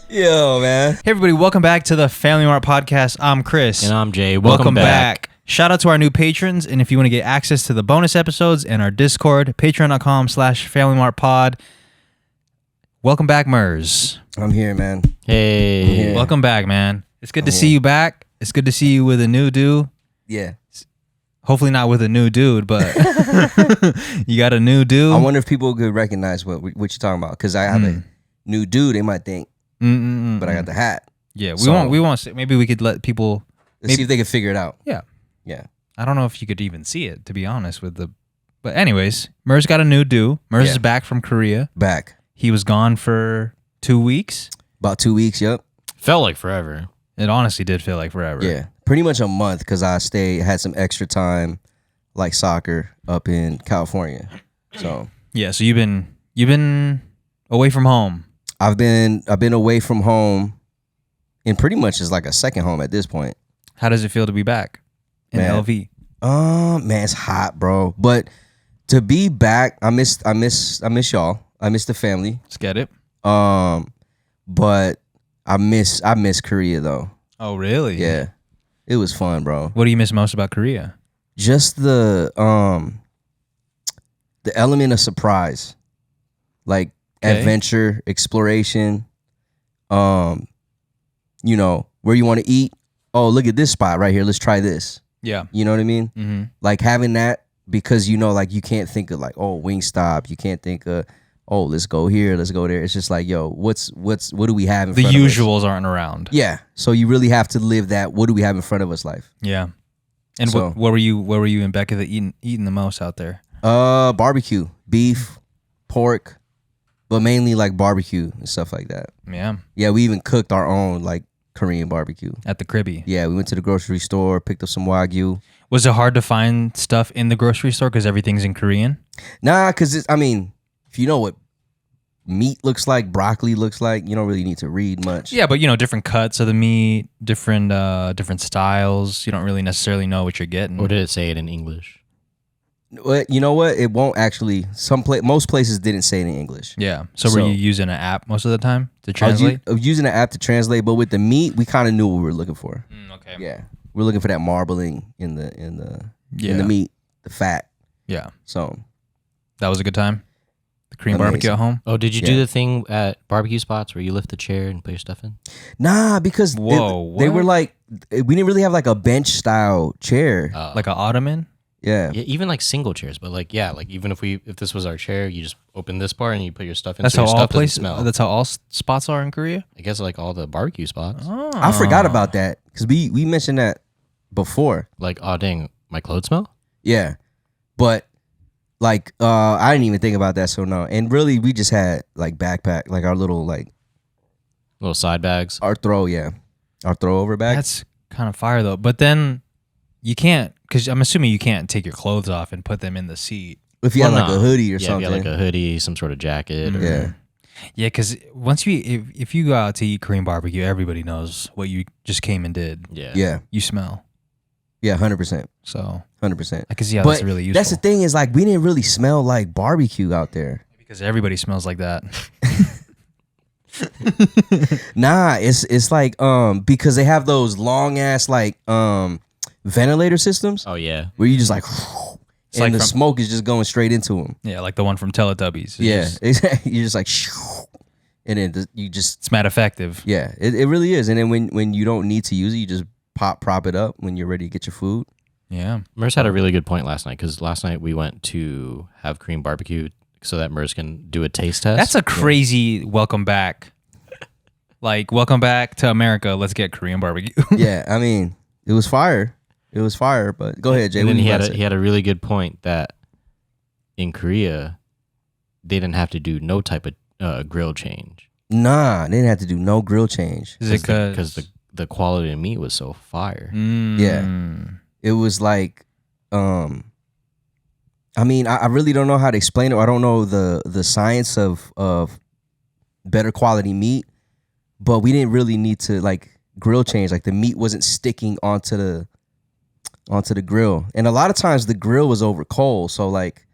Yo, man. Hey, everybody. Welcome back to the Family Mart Podcast. I'm Chris. And I'm Jay. Welcome back. Shout out to our new patrons. And if you want to get access to the bonus episodes and our Discord, patreon.com/FamilyMartPod. Welcome back, Merz. I'm here, man. Hey. Welcome back, man. It's good to see you back. It's good to see you with a new dude. Yeah. Hopefully not with a new dude, but you got a new dude. I wonder if people could recognize what you're talking about. Because I have a new dude, they might think, but I got the hat. Yeah, we won't. Maybe we could let people... See if they can figure it out. Yeah. Yeah. I don't know if you could even see it, to be honest with the... But anyways, Merz got a new dude. Merz is back from Korea. Back. He was gone for 2 weeks. About 2 weeks, yep. Felt like forever. It honestly did feel like forever. Yeah. Pretty much a month because I had some extra time, like soccer, up in California. So yeah. So you've been away from home. I've been away from home, and pretty much is like a second home at this point. How does it feel to be back in LV? Man, it's hot, bro. But to be back, I miss y'all. I miss the family. Let's get it. But I miss Korea though. Oh really? Yeah. It was fun, bro. What do you miss most about Korea? Just the element of surprise. Like adventure, exploration. You know, where you want to eat. Oh, look at this spot right here. Let's try this. Yeah. You know what I mean? Mm-hmm. Like having that, because you know, like you can't think of like, oh, Wingstop. You can't think of, oh, let's go here, let's go there. It's just like, yo, what do we have in front of us? The usuals aren't around. Yeah. So you really have to live that. What do we have in front of us life? Yeah. And So- what were you and Becca eating the most out there? Barbecue, beef, pork, but mainly like barbecue and stuff like that. Yeah. Yeah, we even cooked our own like Korean barbecue. At the cribby. Yeah, we went to the grocery store, picked up some Wagyu. Was it hard to find stuff in the grocery store because everything's in Korean? Nah, because if you know what meat looks like, broccoli looks like, you don't really need to read much. Yeah, but different cuts of the meat, different styles. You don't really necessarily know what you're getting. Or did it say it in English? You know what? It won't actually. Most places didn't say it in English. Yeah. So were you using an app most of the time to translate? I was using an app to translate, but with the meat, we kind of knew what we were looking for. Okay. Yeah, we're looking for that marbling in the meat, the fat. Yeah. So That was a good time. The Korean barbecue at home. Oh, did you do the thing at barbecue spots where you lift the chair and put your stuff in? Nah, because they were like, we didn't really have like a bench style chair. Like an ottoman? Yeah. Even like single chairs, but like even if this was our chair, you just open this part and you put your stuff in. That's so how your all stuff doesn't places. smell. That's how all spots are in Korea. I guess like all the barbecue spots. Oh. I forgot about that because we mentioned that before. Like, oh dang, my clothes smell? Yeah, but like I didn't even think about that. So no, and really we just had like backpack, like our little Little side bags. our throwover bag. That's kind of fire though. But then you can't, because I'm assuming you can't take your clothes off and put them in the seat. If you had like no. a hoodie or If something. you had like a hoodie, some sort of jacket. Yeah. Yeah, because once if you go out to eat Korean barbecue, everybody knows what you just came and did. Yeah. You smell. Yeah, 100%. So 100%. I can see how But that's really useful. that's the thing is like we didn't really smell like barbecue out there. Because everybody smells like that. Nah, it's like because they have those long ass like ventilator systems Oh yeah. where you just like and like the from- smoke is just going straight into them. Yeah, like the one from Teletubbies. You're just like and then you just It's mad effective. yeah, it really is. And then when you don't need to use it, you just prop it up when you're ready to get your food. Yeah. Merz had a really good point last night because last night we went to have Korean barbecue so that Merz can do a taste test. That's a crazy welcome back. Like, welcome back to America. Let's get Korean barbecue. Yeah, I mean, it was fire. It was fire, but go ahead, Jay. And what then you he about to say? had a really good point that in Korea they didn't have to do no type of grill change. Nah, they didn't have to do no grill change. Is it because the quality of meat was so fire. Yeah. It was like, I mean, I really don't know how to explain it. I don't know the science of better quality meat, but we didn't really need to like grill change. Like the meat wasn't sticking onto the grill, and a lot of times the grill was over coal, so like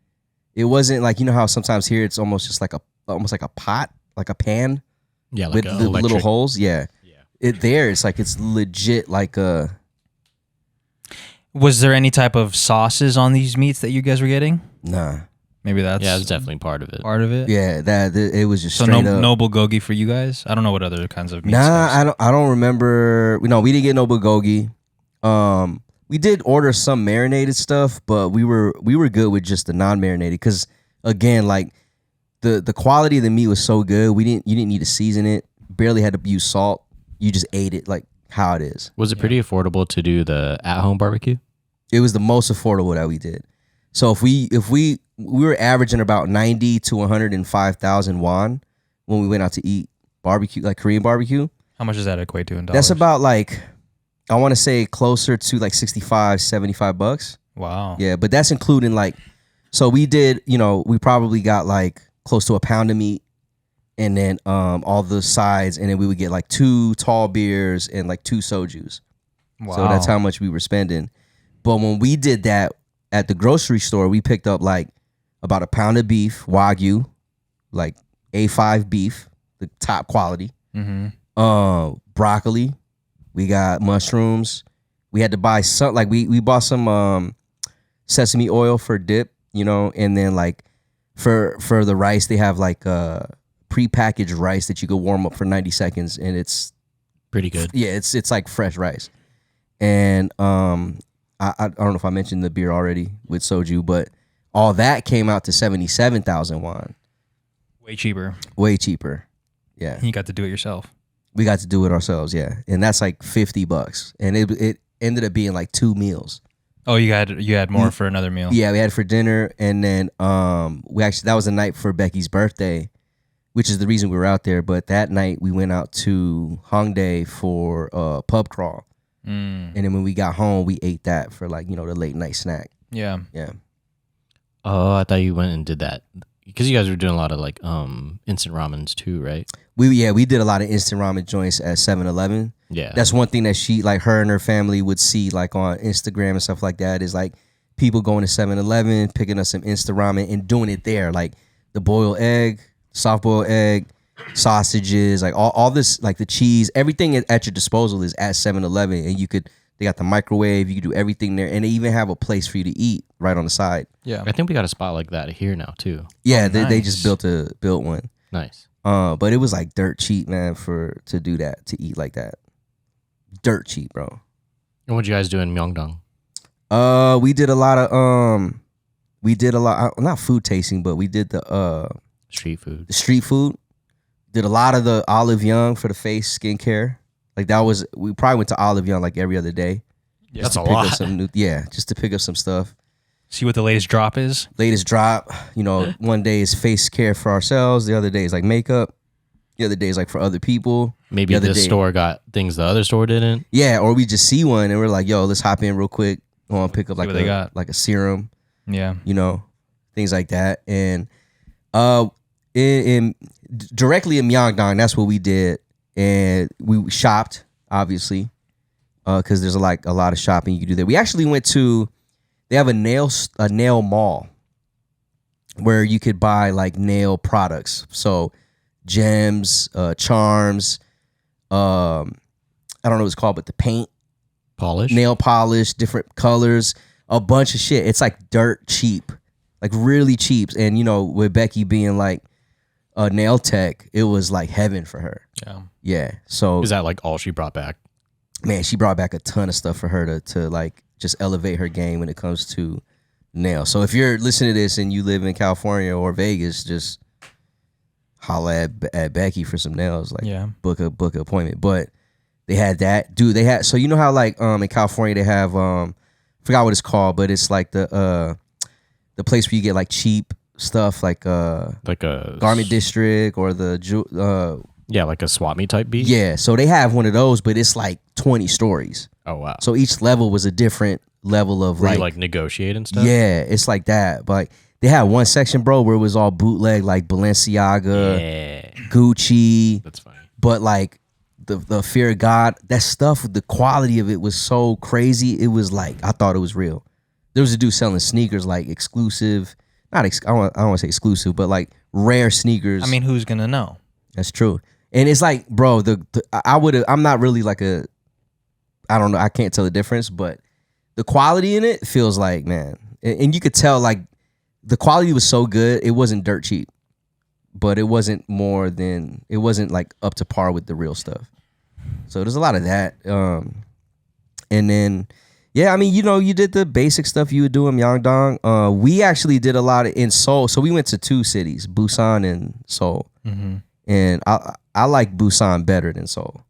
it wasn't like, you know how sometimes here it's almost just like a almost like a pot, like a pan Yeah, like with a the little electric. holes. Yeah. It's like it's legit like a. Was there any type of sauces on these meats that you guys were getting? Nah. Maybe that's Yeah, it's definitely part of it. part of it. Yeah, it was just So straight no, up. no bulgogi for you guys. I don't know what other kinds of meats. Nah, I don't remember. No, we didn't get no bulgogi. We did order some marinated stuff, but we were good with just the non-marinated because again, like the quality of the meat was so good. You didn't need to season it. Barely had to use salt. You just ate it like how it is. Was it pretty affordable to do the at-home barbecue? It was the most affordable that we did. So if we were averaging about 90 to 105,000 won when we went out to eat barbecue, like Korean barbecue. How much does that equate to in dollars? That's about like, I want to say closer to like 65, 75 bucks. Wow. Yeah, but that's including like, so we did, we probably got like close to a pound of meat and then all the sides, and then we would get like 2 tall beers and like 2 sojus. Wow. So that's how much we were spending. But when we did that at the grocery store, we picked up like about a pound of beef, Wagyu, like A5 beef, the top quality. Mm-hmm. Broccoli. We got mushrooms. We had to buy some, like we bought some sesame oil for dip, and then like for the rice, they have like prepackaged rice that you go warm up for 90 seconds, and it's Pretty good. yeah, it's like fresh rice. And I don't know if I mentioned the beer already with soju, but all that came out to 77,000 won. Way cheaper. Way cheaper. Yeah. You got to do it yourself. We got to do it ourselves, yeah. And that's like $50. And it ended up being like 2 meals. Oh, you had more for another meal. Yeah, we had for dinner, and then that was the night for Becky's birthday, which is the reason we were out there. But that night we went out to Hongdae for pub crawl. And then when we got home, we ate that for like, the late night snack. Yeah. Yeah. Oh, I thought you went and did that because you guys were doing a lot of like instant ramens too, right? We did a lot of instant ramen joints at 7-Eleven. Yeah. That's one thing that she, like her and her family would see like on Instagram and stuff like that, is like people going to 7-Eleven, picking up some instant ramen and doing it there. Like the boiled egg, soft boiled egg, sausages, like all this, like the cheese, everything at your disposal is at 7-Eleven, and they got the microwave, you can do everything there, and they even have a place for you to eat right on the side. Yeah. I think we got a spot like that here now too. Yeah, Oh, they just nice. built one. Nice. But it was like dirt cheap, man, to do that, to eat like that. Dirt cheap, bro. And what'd you guys do in Myeongdong? We did a lot of not food tasting, but we did the Street food. street food. Did a lot of the Olive Young for the face skincare. Like we probably went to Olive Young like every other day. Yeah. That's a Pick up lot. some just to pick up some stuff. See what the latest drop is. Latest drop, one day is face care for ourselves. The other day is like makeup. The other day is like for other people. Maybe The other this day- store got things the other store didn't. Yeah, or we just see one and we're like, yo, let's hop in real quick. Go and pick up See like what they got. like a serum. Yeah. Things like that. And in directly in Myeongdong, that's what we did. And we shopped, obviously, because there's a lot of shopping you can do there. We actually went to, they have a nail mall where you could buy like nail products. So gems, charms, I don't know what it's called, but the paint, Polish. nail polish, different colors, a bunch of shit. It's like dirt cheap, like really cheap. And with Becky being like a nail tech, it was like heaven for her. Yeah. Yeah. So Is that like all she brought back? man, she brought back a ton of stuff for her to like just elevate her game when it comes to nails. So if you're listening to this and you live in California or Vegas, just holla at Becky for some nails. Like Yeah. book a appointment. But they had that. Dude, they had, so you know how like in California they have forgot what it's called, but it's like the place where you get like cheap stuff like Like a Garment District or Yeah, like a swap meet type beat. yeah, so they have one of those, but it's like 20 stories. Oh wow. So each level was a different level of Where like, you like negotiate and stuff. yeah, it's like that. But like, they had one section, bro, where it was all bootleg, like Balenciaga, Yeah. Gucci, That's funny. but like the fear of God, that stuff, the quality of it was so crazy. It was like, I thought it was real. There was a dude selling sneakers like exclusive I don't want to say exclusive, but like rare sneakers. I mean, who's gonna know? That's true. And it's like, bro, I'm not really like I don't know, I can't tell the difference, but the quality in it feels like, man, and you could tell like the quality was so good, it wasn't dirt cheap, but it wasn't like up to par with the real stuff. So there's a lot of that. And then, yeah, I mean, you did the basic stuff you would do in Myeongdong. We actually did a lot in Seoul. So we went to 2 cities, Busan and Seoul. Mm-hmm. And I like Busan better than Seoul.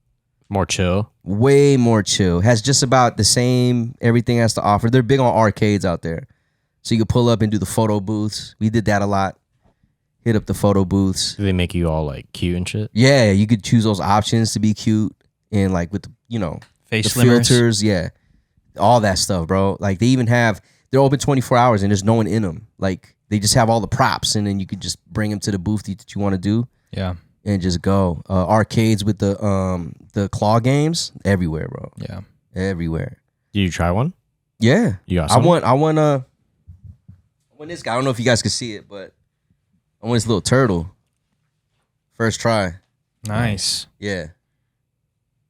More chill. Way more chill. Has just about the same, everything has to offer. They're big on arcades out there. So you can pull up and do the photo booths. We did that a lot. Hit up the photo booths. Do they make you all like cute and shit? Yeah, you could choose those options to be cute. And like with, Face the slimmers. filters, yeah. All that stuff, bro. Like they're open 24 hours and there's no one in them. Like they just have all the props and then you could just bring them to the booth that you want to do. Yeah. And just go. Arcades with the claw games everywhere, bro. Yeah. Everywhere. Did you try one? Yeah. You got I some? won this guy. I don't know if you guys can see it, but I won this little turtle. First try. Nice. Yeah.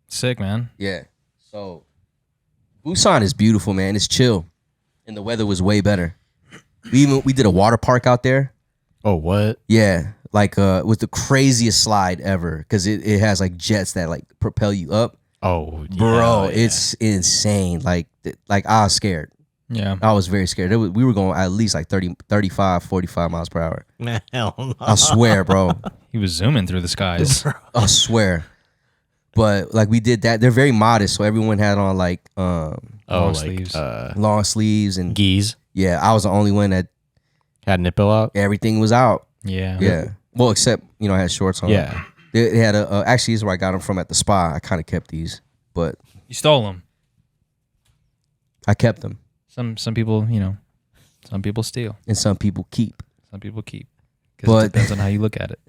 Sick, man. Yeah. So Busan is beautiful, man. It's chill. And the weather was way better. We did a water park out there. Oh, what? Yeah. Like with the craziest slide ever. Because it has like jets that like propel you up. Oh, Bro, yeah. it's insane. Like I was scared. Yeah. I was very scared. We were going at least like 30, 35, 45 miles per hour. Hell no. I swear, bro. He was zooming through the skies. I swear. But like we did that. They're very modest, so everyone had on like Long sleeves. long sleeves and Geese yeah, I was the only one that had nipple out. everything was out. Yeah. Yeah. Well, except I had shorts on. Yeah. They had actually, this is where I got them from at the spa. I kind of kept these, but You stole them. I kept them, Some people, some people steal. and some people keep. Some people keep. But- Because it depends on how you look at it.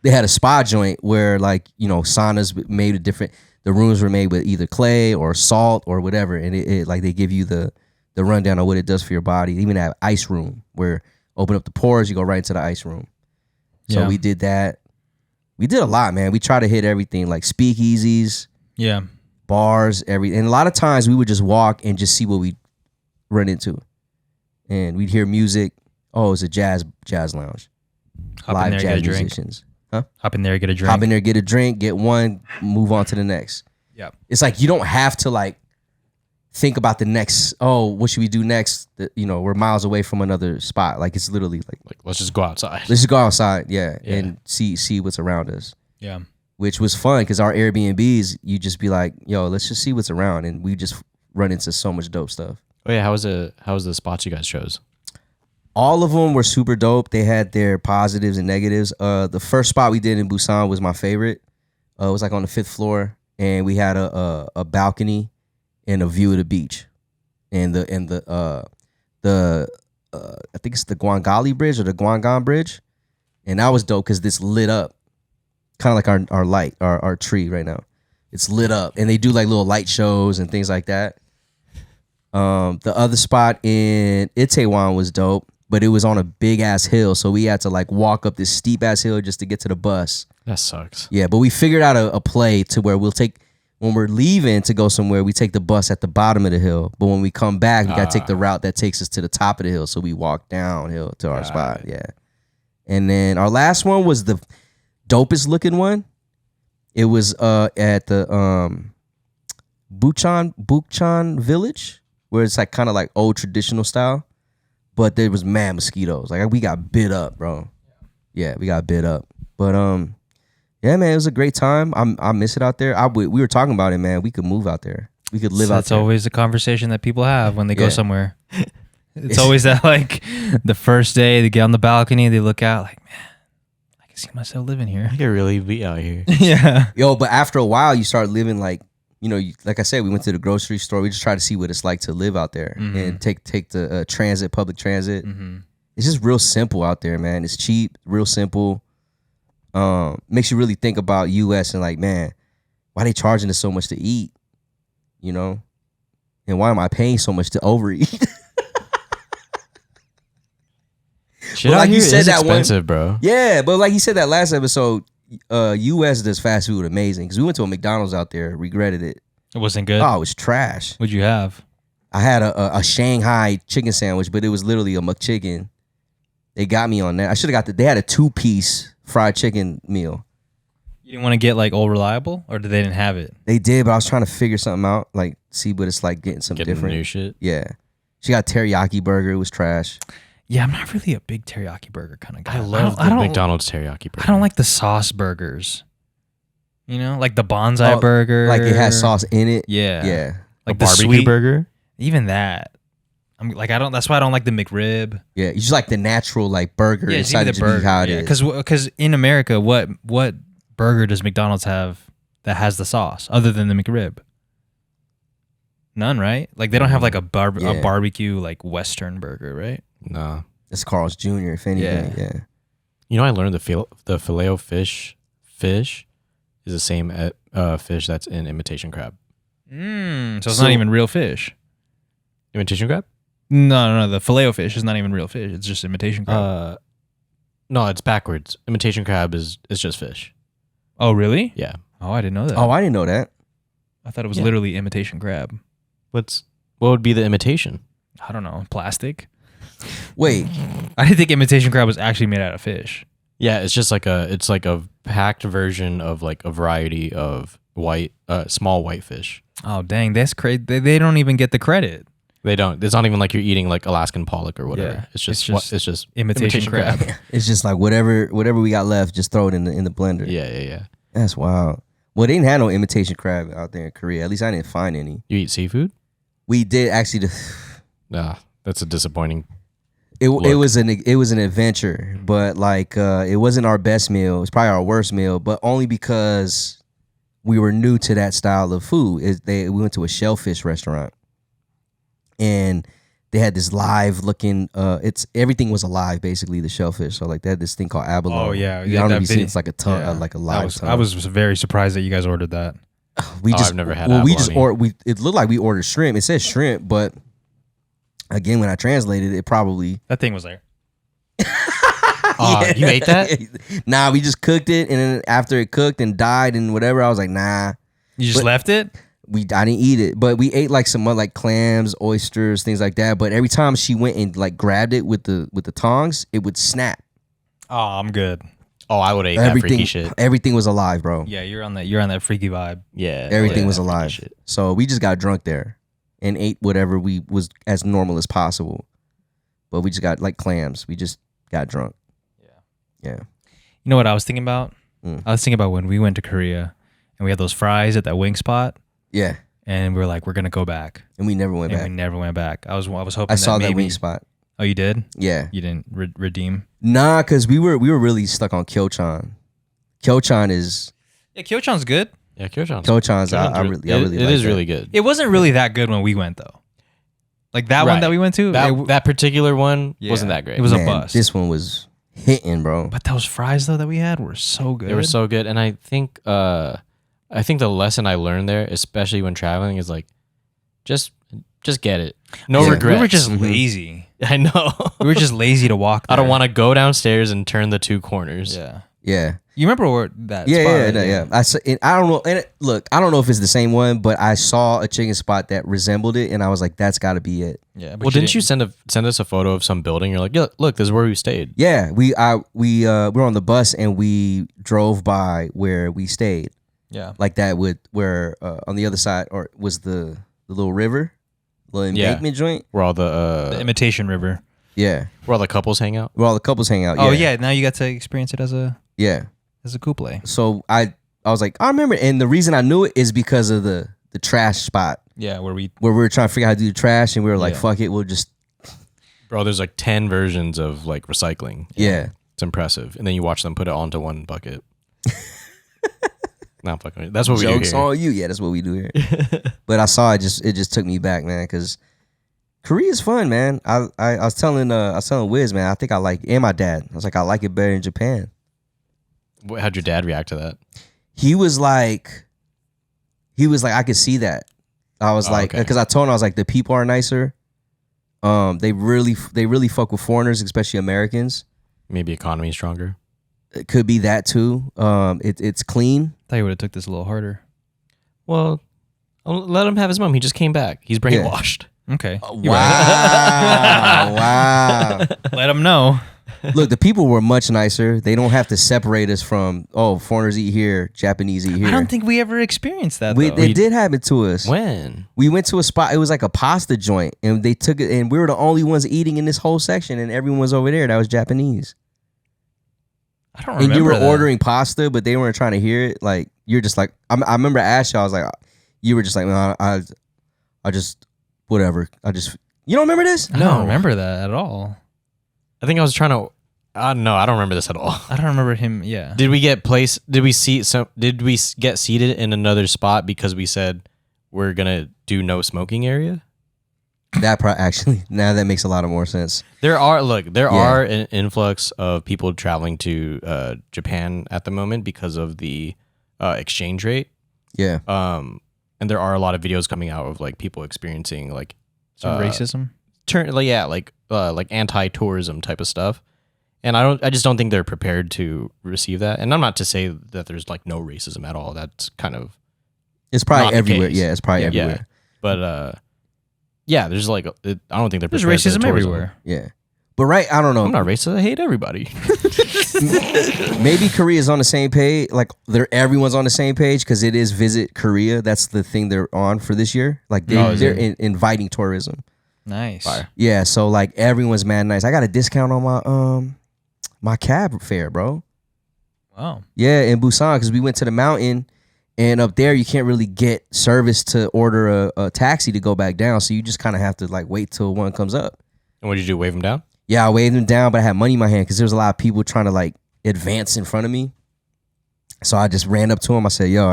They had a spa joint where like saunas made a different. The rooms were made with either clay or salt or whatever, and it like they give you the rundown of what it does for your body. They even have ice room where open up the pores, you go right into the ice room. So Yeah. we did that. We did a lot, man. We try to hit everything like speakeasies, Yeah. bars, everything. And a lot of times we would just walk and just see what we run into, and we'd hear music. Oh, it's a jazz lounge, Hop in live there, jazz get a drink. musicians. Hop in there, get a drink. Hop in there, get a drink, get one, move on to the next. Yeah. It's like you don't have to like think about the next. Oh, what should we do next? We're miles away from another spot. Like it's literally like Let's just go outside. let's just go outside, yeah. Yeah. And see what's around us. Yeah. Which was fun because our Airbnbs, you just be like, yo, let's just see what's around, and we just run into so much dope stuff. Oh yeah, how was the spots you guys chose? All of them were super dope. They had their positives and negatives. The first spot we did in Busan was my favorite. It was like on the 5th floor, and we had a balcony and a view of the beach, and I think it's the Gwangali Bridge or the Gwangan Bridge, and that was dope because this lit up, kind of like our light, our tree right now. It's lit up, and they do like little light shows and things like that. The other spot in Itaewon was dope, but it was on a big ass hill, so we had to like walk up this steep ass hill just to get to the bus. That sucks. Yeah, but we figured out a play to where when we're leaving to go somewhere, we take the bus at the bottom of the hill. But when we come back, we gotta take the route that takes us to the top of the hill. So we walk downhill to our spot. Yeah. And then our last one was the dopest looking one. It was at the Bukchan village, where it's like kind of like old traditional style. But there was mad mosquitoes. Like we got bit up, bro. Yeah, we got bit up. But yeah, man, it was a great time. I miss it out there. We were talking about it, man. We could move out there. We could live out That's there. always the conversation that people have when they Yeah. go somewhere. It's always that like the first day they get on the balcony, they look out like, man, I can see myself living here. I could really be out here. Yeah. Yo, but after a while, you start living like, like I said, we went to the grocery store. We just tried to see what it's like to live out there and take the public transit. Mm-hmm. It's just real simple out there, man. It's cheap, real simple. Makes you really think about U.S. and like, man, why they charging us so much to eat? And why am I paying so much to overeat? Shit But out like you here said is that one- expensive, bro. Yeah, but like he said that last episode, U.S. does fast food amazing. Because we went to a McDonald's out there, regretted it. It wasn't good. Oh, it was trash. What'd you have? I had a Shanghai chicken sandwich, but it was literally a McChicken. They got me on that. I should have got they had a 2-piece fried chicken meal. You didn't want to get like Old Reliable, or they didn't have it? They did, but I was trying to figure something out, like see what it's like getting something Getting different. new shit. Yeah. She got teriyaki burger. It was trash. Yeah, I'm not really a big teriyaki burger kind of guy. I love the McDonald's teriyaki burger. I don't like the sauce burgers. You know, like the bonsai burger. Like it has sauce in it. Yeah. Yeah. Like a the barbecue sweet burger. Even that. I'm like, I don't. That's why I don't like the McRib. Yeah. You just like the natural like burger Yeah, just inside give me of the burger. how it is. Because in America, what burger does McDonald's have that has the sauce other than the McRib? None, right? Like they don't have like a barbecue like Western burger, right? Nah. It's Carl's Jr. If anything. Yeah. You know, I learned the filet-o-fish is the same fish that's in imitation crab. So it's not even real fish. Imitation crab? No. The filet-o-fish is not even real fish. It's just imitation crab. No, it's backwards. Imitation crab is just fish. Oh, really? Yeah. Oh, I didn't know that. Oh, I didn't know that. I thought it was literally imitation crab. What would be the imitation? I don't know. Plastic? Wait. I didn't think imitation crab was actually made out of fish. Yeah, it's just like a packed version of like a variety of small white fish. Oh, dang. That's crazy. They don't even get the credit. They don't. It's not even like you're eating like Alaskan pollock or whatever. Yeah, It's just imitation crab. It's just like whatever we got left, just throw it in the blender. Yeah. That's wild. Well, they didn't have no imitation crab out there in Korea. At least I didn't find any. You eat seafood? We did actually. Nah, that's a disappointing. It was an adventure, but like it wasn't our best meal. It was probably our worst meal, but only because we were new to that style of food. We went to a shellfish restaurant, and they had this live looking. Everything was alive basically. The shellfish. So like they had this thing called abalone. Oh yeah, I don't know if you see it's like a tongue, like a live tongue. I was very surprised that you guys ordered that. I've never had abalone. It looked like we ordered shrimp. It says shrimp, but again, when I translated it, probably that thing was there. You ate that? Nah, we just cooked it, and then after it cooked and died and whatever, I was like, nah. You just left it? I didn't eat it, but we ate like some like clams, oysters, things like that. But every time she went and like grabbed it with the tongs, it would snap. Oh, I'm good. Oh, I would eat that freaky shit. Everything was alive, bro. Yeah, you're on that freaky vibe. Yeah, everything was alive. So we just got drunk there and ate whatever was as normal as possible. But we just got like clams. We just got drunk. Yeah. You know what I was thinking about? I was thinking about when we went to Korea and we had those fries at that wing spot. Yeah. And we were like, we're gonna go back. And we never went back. I was hoping. I saw maybe, that wing spot. Oh, you did? Yeah. You didn't redeem? Nah, because we were really stuck on Kyochon. Kyochon is. Yeah, Kyochon's good. Yeah, Kyochon's. I really like it is really good. It wasn't really that good when we went though. Like that one that we went to. That particular one wasn't that great. It was a bust. This one was hitting, bro. But those fries though that we had were so good. They were so good, and I think the lesson I learned there, especially when traveling, is like, just get it. No regrets. We were just lazy. I know. We were just lazy to walk there. I don't want to go downstairs and turn the 2 corners. Yeah. You remember where that spot? Yeah. I don't know. And look, I don't know if it's the same one, but I saw a chicken spot that resembled it, and I was like, that's got to be it. Yeah. Well, didn't you send us a photo of some building? You're like, yeah, look, this is where we stayed. Yeah, we were on the bus and we drove by where we stayed. Yeah. Like that where on the other side or was the little river, little embankment joint. Where all the Imitation River. Yeah. Where all the couples hang out. Where all the couples hang out. Oh yeah, now you got to experience it as a couple. So I was like, I remember, and the reason I knew it is because of the trash spot. Yeah, where we were trying to figure out how to do the trash, and we were like, fuck it, we'll just. Bro, there's like 10 versions of like recycling. Yeah. It's impressive. And then you watch them put it onto one bucket. Not fucking. That's what we do here. Jokes on you. Yeah, that's what we do here. But I saw it just took me back, man, because Korea's fun, man. I was telling Wiz, man, I think I like it, and my dad. I was like, I like it better in Japan. How'd your dad react to that? He was like, I could see that. I was like, because I told him, I was like, the people are nicer. They really fuck with foreigners, especially Americans. Maybe economy stronger. It could be that too. It's clean. Thought you would have took this a little harder. Well, let him have his mom. He just came back. He's brainwashed. Okay. Wow. Wow. Let him know. Look, the people were much nicer. They don't have to separate us from, foreigners eat here, Japanese eat here. I don't think we ever experienced that, though. It did happen to us. When? We went to a spot, it was like a pasta joint, and they took it, and we were the only ones eating in this whole section, and everyone was over there that was Japanese. I don't remember And you were that. ordering pasta, but they weren't trying to hear it. Like, you're just like, I remember I asked you, I was like, you were just like, no, I just, whatever. You don't remember this? I don't remember that at all. I think I was trying to. No, I don't remember this at all. I don't remember him. Yeah. Did we get Did we get seated in another spot because we said we're gonna do no smoking area? That actually, now that makes a lot of more sense. There are an influx of people traveling to Japan at the moment because of the exchange rate. Yeah. And there are a lot of videos coming out of like people experiencing like Some racism. Like anti-tourism type of stuff. And I just don't think they're prepared to receive that. And I'm not to say that there's like no racism at all. That's kind of It's probably not the everywhere. case. Yeah, it's probably Yeah. everywhere. But there's like I don't think they're There's prepared for racism tourism. everywhere. Yeah. But I don't know. I'm not racist. I hate everybody. Maybe Korea's on the same page. Like everyone's on the same page because it is Visit Korea. That's the thing they're on for this year. Like they're inviting tourism. Nice. Fire. Yeah, so like everyone's mad nice. I got a discount on my my cab fare, bro. Wow. Yeah, in Busan because we went to the mountain, and up there you can't really get service to order a taxi to go back down. So you just kind of have to like wait till one comes up. And what did you do? Wave them down? Yeah, I waved them down, but I had money in my hand because there was a lot of people trying to like advance in front of me. So I just ran up to him. I said, "Yo,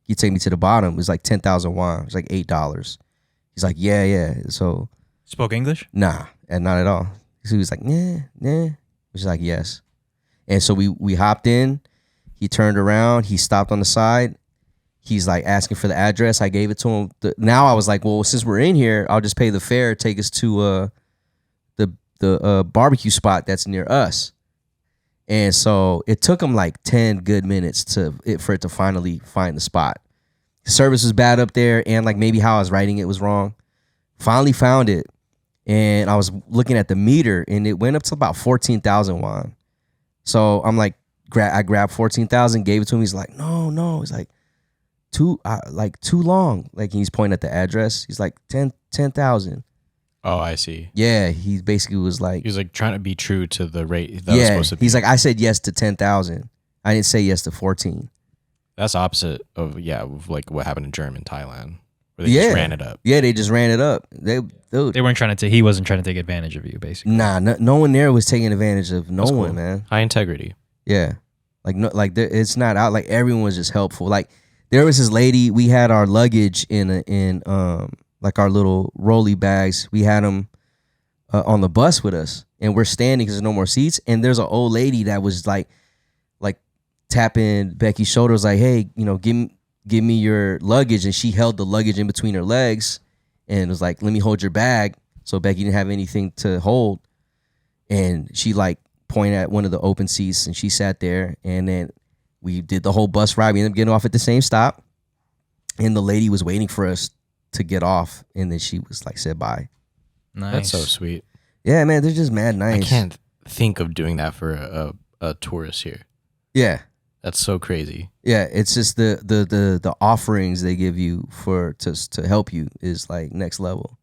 you take me to the bottom." It was like 10,000 won. It was like $8. He's like, yeah. So Spoke English? nah, and not at all. So he was like, nah. Which is like, yes. And so we hopped in. He turned around. He stopped on the side. He's like asking for the address. I gave it to him. Now I was like, well, since we're in here, I'll just pay the fare. Take us to the barbecue spot that's near us. And so it took him like 10 good minutes for it to finally find the spot. The service was bad up there, and like maybe how I was writing it was wrong. Finally found it. And I was looking at the meter, and it went up to about 14,000 won. So I'm like, I grabbed 14,000, gave it to him. He's like, no. He's like, too long. Like he's pointing at the address. He's like 10,000. Oh, I see. Yeah, he basically was like, He was like trying to be true to the rate that was supposed to be. He's like, I said yes to 10,000. I didn't say yes to 14. That's opposite of like what happened in Germany, Thailand, where they just ran it up. Yeah, they just ran it up. They weren't trying to. He wasn't trying to take advantage of you, basically. Nah, no one there was taking advantage of no one, man. High integrity. Yeah, it's not out. Like everyone was just helpful. Like there was this lady. We had our luggage in like our little rolly bags. We had them on the bus with us, and we're standing because there's no more seats. And there's an old lady that was like tapping Becky's shoulders, like, hey, give me your luggage. And she held the luggage in between her legs and was like, let me hold your bag. So Becky didn't have anything to hold. And she like pointed at one of the open seats, and she sat there. And then we did the whole bus ride. We ended up getting off at the same stop. And the lady was waiting for us to get off. And then she was like, said bye. Nice. That's so sweet. Yeah, man, they're just mad nice. I can't think of doing that for a tourist here. Yeah. That's so crazy. Yeah, it's just the offerings they give you to help you is like next level.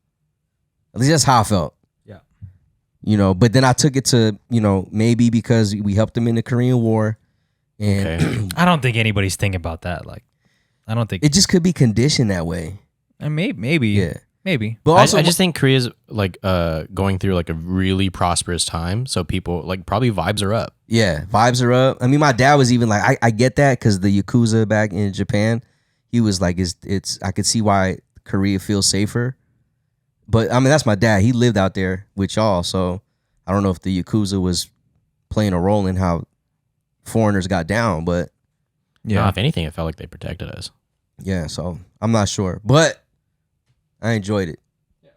At least that's how I felt. Yeah. But then I took it to, maybe because we helped them in the Korean War. And Okay. I don't think anybody's thinking about that. Like, I don't think it just could be conditioned that way. maybe. Yeah. Maybe. But also I just think Korea's like going through like a really prosperous time. So people like probably vibes are up. yeah, vibes are up. I mean, my dad was even like, I get that because the Yakuza back in Japan, he was like, it's I could see why Korea feels safer. But I mean, that's my dad. He lived out there with y'all. So I don't know if the Yakuza was playing a role in how foreigners got down, but Yeah. If anything, it felt like they protected us. yeah, so I'm not sure. But I enjoyed it.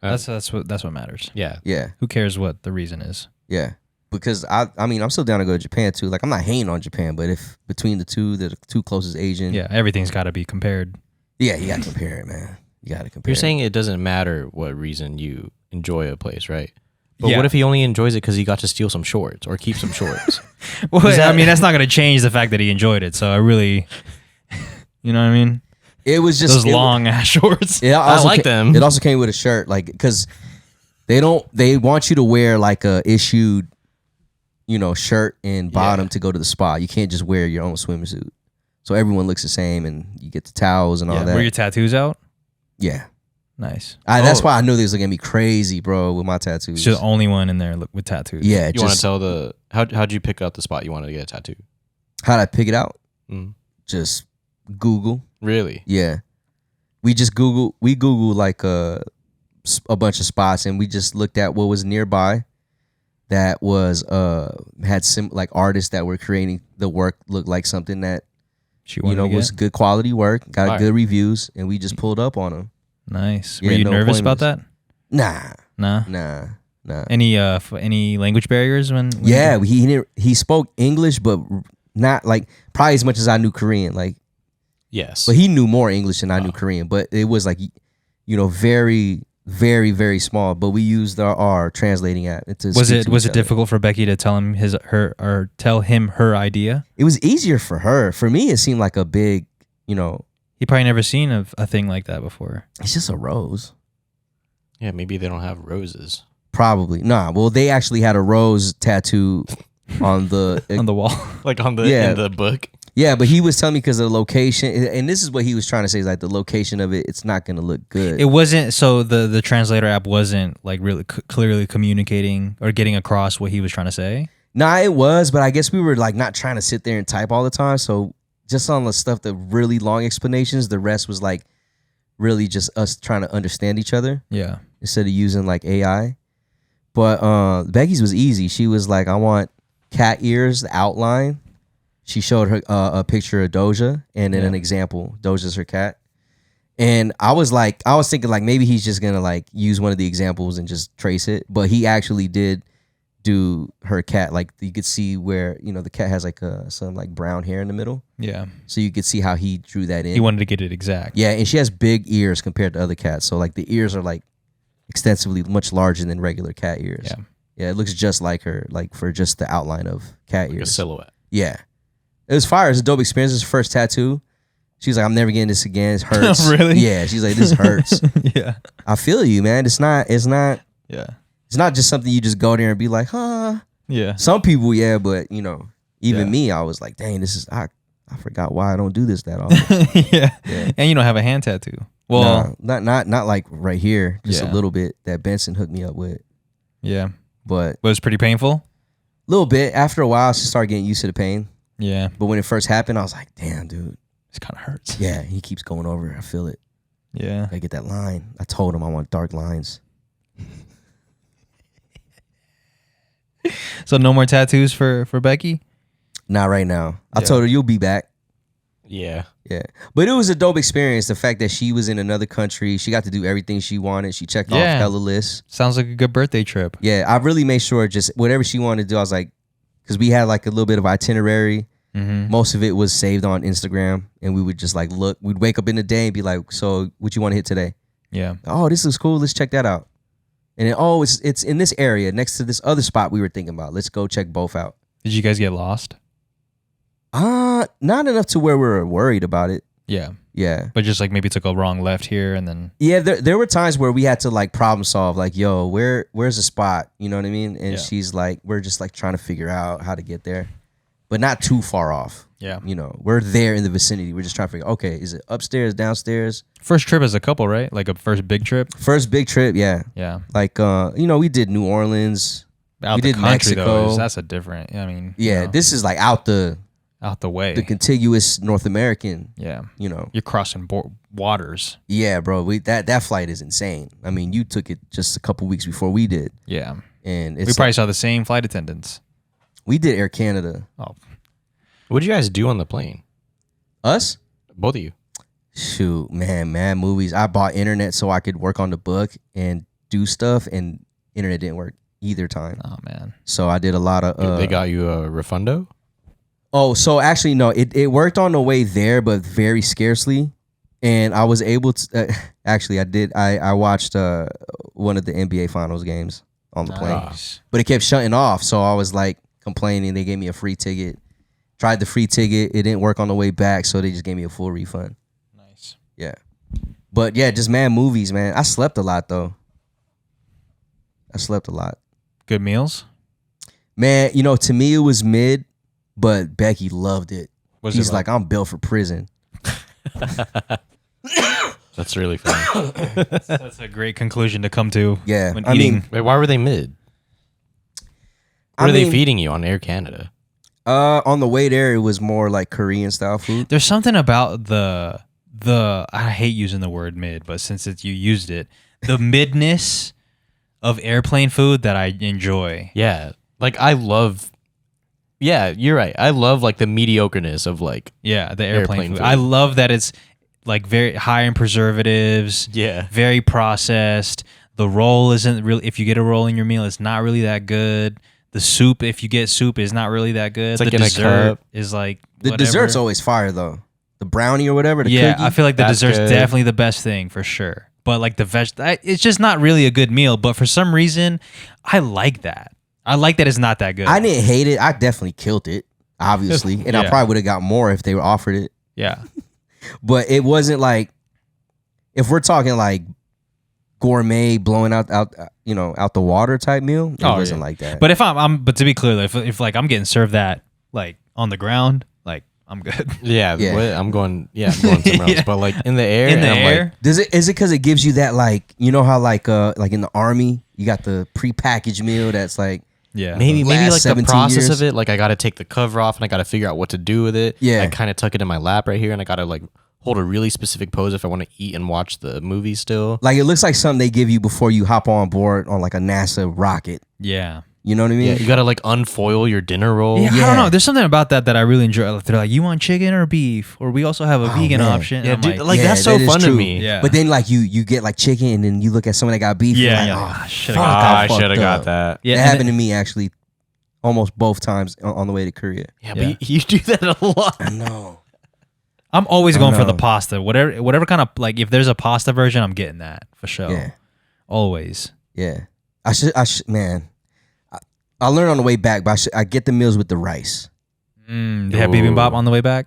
That's what matters. Yeah. Yeah. Who cares what the reason is? Yeah. Because I mean, I'm still down to go to Japan too. Like, I'm not hating on Japan, but if between the two closest Asian. Yeah, everything's got to be compared. Yeah, you got to compare it, man. You got to compare. You're saying it doesn't matter what reason you enjoy a place, right? But Yeah. what if he only enjoys it because he got to steal some shorts or keep some shorts? Well, I mean, that's not going to change the fact that he enjoyed it. So I really, you know what I mean? It was just Those long ass shorts. I like them. It also came with a shirt, like, because they want you to wear like a issued, shirt and bottom to go to the spa. You can't just wear your own swimsuit. So everyone looks the same, and you get the towels and all that. Were your tattoos out? Yeah. Nice. That's why I knew they was looking at me crazy, bro, with my tattoos. You're the only one in there with tattoos. Yeah. You want to tell how'd you pick out the spot you wanted to get a tattoo? How'd I pick it out? Mm. Just Google. Really? Yeah. We Google like a bunch of spots, and we just looked at what was nearby that was had some like artists that were creating the work looked like something that was good quality work, got good reviews, and we just pulled up on them. Nice. Yeah, Were you nervous about that? Nah. Any language barriers when Yeah, he spoke English, but not like probably as much as I knew Korean. Like, yes, but he knew more English than I knew Korean. But it was like, very, very, very small. But we used our translating app. Was it difficult for Becky to tell him her idea? It was easier for her. For me, it seemed like a big, He probably never seen a thing like that before. It's just a rose. Yeah, maybe they don't have roses. Probably. Nah, well, they actually had a rose tattoo on the on the wall. Like in the book. Yeah, but he was telling me because of the location, and this is what he was trying to say, is like the location of it's not going to look good. It wasn't, so the translator app wasn't like really clearly communicating or getting across what he was trying to say? Nah, it was, but I guess we were like not trying to sit there and type all the time, so just on the stuff, the really long explanations, the rest was like really just us trying to understand each other. Yeah. Instead of using like AI. But Becky's was easy. She was like, I want cat ears, the outline. She showed her a picture of Doja and then an example. Doja's her cat. And I was thinking like maybe he's just gonna like use one of the examples and just trace it. But he actually did do her cat. Like you could see where, the cat has like some like brown hair in the middle. Yeah. So you could see how he drew that in. He wanted to get it exact. Yeah, and she has big ears compared to other cats. So like the ears are like extensively much larger than regular cat ears. Yeah. Yeah, it looks just like her, like for just the outline of cat ears. A silhouette. Yeah. It was fire. It was a dope experience. It was her first tattoo. She's like, I'm never getting this again. It hurts. Really? Yeah. She's like, this hurts. Yeah. I feel you, man. It's not Yeah. It's not just something you just go there and be like, huh. Yeah. Some people, yeah, but even me, I was like, dang, I forgot why I don't do this that often. Yeah. And you don't have a hand tattoo. Well, not like right here, just a little bit that Benson hooked me up with. Yeah. But it was pretty painful? A little bit. After a while, I started getting used to the pain. Yeah. But when it first happened, I was like, damn, dude. It kind of hurts. Yeah, he keeps going over. I feel it. Yeah. I get that line. I told him I want dark lines. So no more tattoos for Becky? Not right now. I told her you'll be back. Yeah. Yeah. But it was a dope experience. The fact that she was in another country, she got to do everything she wanted. She checked off hella lists. Sounds like a good birthday trip. Yeah, I really made sure just whatever she wanted to do, I was like, because we had like a little bit of itinerary. Mm-hmm. Most of it was saved on Instagram, and we would just like look. We'd wake up in the day and be like, so what you want to hit today? Yeah. Oh, this looks cool. Let's check that out. And then, it's in this area next to this other spot we were thinking about. Let's go check both out. Did you guys get lost? Not enough to where we were worried about it. Yeah. Yeah. But just like maybe took a wrong left here and then. Yeah, there were times where we had to like problem solve, like, yo, where's the spot? You know what I mean? And she's like, we're just like trying to figure out how to get there, but not too far off. Yeah. We're there in the vicinity. We're just trying to figure, okay, is it upstairs, downstairs? First trip as a couple, right? Like a first big trip? First big trip, yeah. Yeah. Like, we did New Orleans. We did country, Mexico. Though, that's a different, Yeah, this is like out the way. The contiguous North American. Yeah. You're crossing waters. Yeah, bro. That flight is insane. I mean, you took it just a couple weeks before we did. Yeah. And we probably saw the same flight attendants. We did Air Canada. Oh. What did you guys do on the plane? Us? Both of you. Shoot, man, mad movies. I bought internet so I could work on the book and do stuff, and internet didn't work either time. Oh man. So I did a lot of. They got you a refundo? Oh, so actually no, it worked on the way there, but very scarcely. And I was able to actually I watched one of the NBA Finals games on the plane, but it kept shutting off. So I was like complaining. They gave me a free ticket. Tried the free ticket. It didn't work on the way back, so they just gave me a full refund. Nice. Yeah. But yeah, just movies, man. I slept a lot though. I slept a lot. Good meals? Man, to me it was mid, but Becky loved it. She's like, I'm built for prison. That's really funny. That's a great conclusion to come to. Yeah. When eating. Wait, why were they mid? What are they feeding you on Air Canada? On the way there, it was more like Korean style food. There's something about the I hate using the word mid, but since you used it, the midness of airplane food that I enjoy. Yeah. Like I love. Yeah, you're right. I love like the mediocreness of like the airplane food. I love that it's like very high in preservatives. Yeah. Very processed. The roll isn't really, if you get a roll in your meal, it's not really that good. The soup, if you get soup, is not really that good. It's like the in dessert a cup. is like the whatever. dessert's always fire though. The brownie or whatever. The cookie. I feel like the That's dessert's good. definitely the best thing for sure. But like it's just not really a good meal. But for some reason, I like that. I like that it's not that good. I didn't hate it. I definitely killed it, obviously, and I Yeah. probably would have got more if they were offered it. Yeah. But it wasn't like, if we're talking like gourmet blowing out the water type meal, it wasn't like that. But if but to be clear, if like I'm getting served that like on the ground, like I'm good. Yeah, Yeah. I'm going somewhere else. But like in the air, In the and I'm air, like, is it because it gives you that like, how like in the army you got the prepackaged meal that's like, yeah, maybe last like the 17 process years. of it, like I got to take the cover off and I got to figure out what to do with it. Yeah. I kind of tuck it in my lap right here, and I got to like hold a really specific pose if I want to eat and watch the movie still. like it looks like something they give you before you hop on board on like a NASA rocket. yeah. You know what I mean? Yeah, you got to like unfoil your dinner roll. Yeah, I Yeah. don't know. There's something about that I really enjoy. They're like, you want chicken or beef? Or we also have a vegan man. option. Yeah, And I'm dude, like, like that's so that is fun to true. me. Yeah. But then like you get like chicken and then you look at someone that got beef. Yeah, you're yeah, like, I oh, should've fuck, got I fucked should have got up. that. yeah, That and happened to me actually almost both times on the way to Korea. Yeah, Yeah. but you do that a lot. I know. I'm always going for the know. pasta. Whatever kind of like, if there's a pasta version, I'm getting that for sure. Yeah. Always. Yeah. I should man. I learned on the way back, but I get the meals with the rice. They have bibimbap on the way back